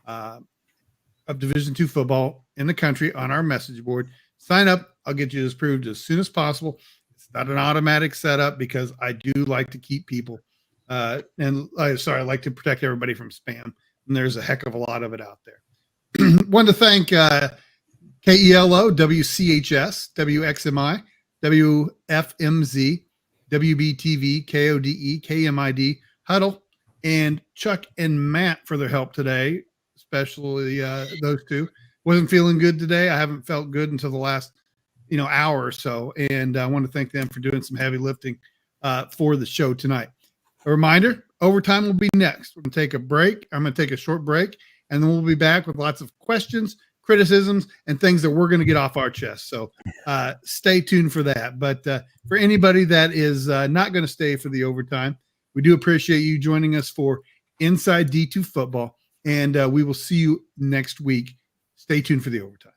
of Division II football in the country on our message board. Sign up. I'll get you this approved as soon as possible. It's not an automatic setup because I do like to keep people I like to protect everybody from spam. And there's a heck of a lot of it out there. Wanted to thank KELO, WCHS, WXMI, WFMZ, WBTV, KODE, KMID, Huddle, and Chuck and Matt for their help today, especially those two. Wasn't feeling good today. I haven't felt good until the last hour or so, and I want to thank them for doing some heavy lifting for the show tonight. A reminder, overtime will be next. We're going to take a break. I'm going to take a short break, and then we'll be back with lots of questions, criticisms, and things that we're going to get off our chest. So stay tuned for that. But for anybody that is not going to stay for the overtime, we do appreciate you joining us for Inside D2 Football, and we will see you next week. Stay tuned for the overtime.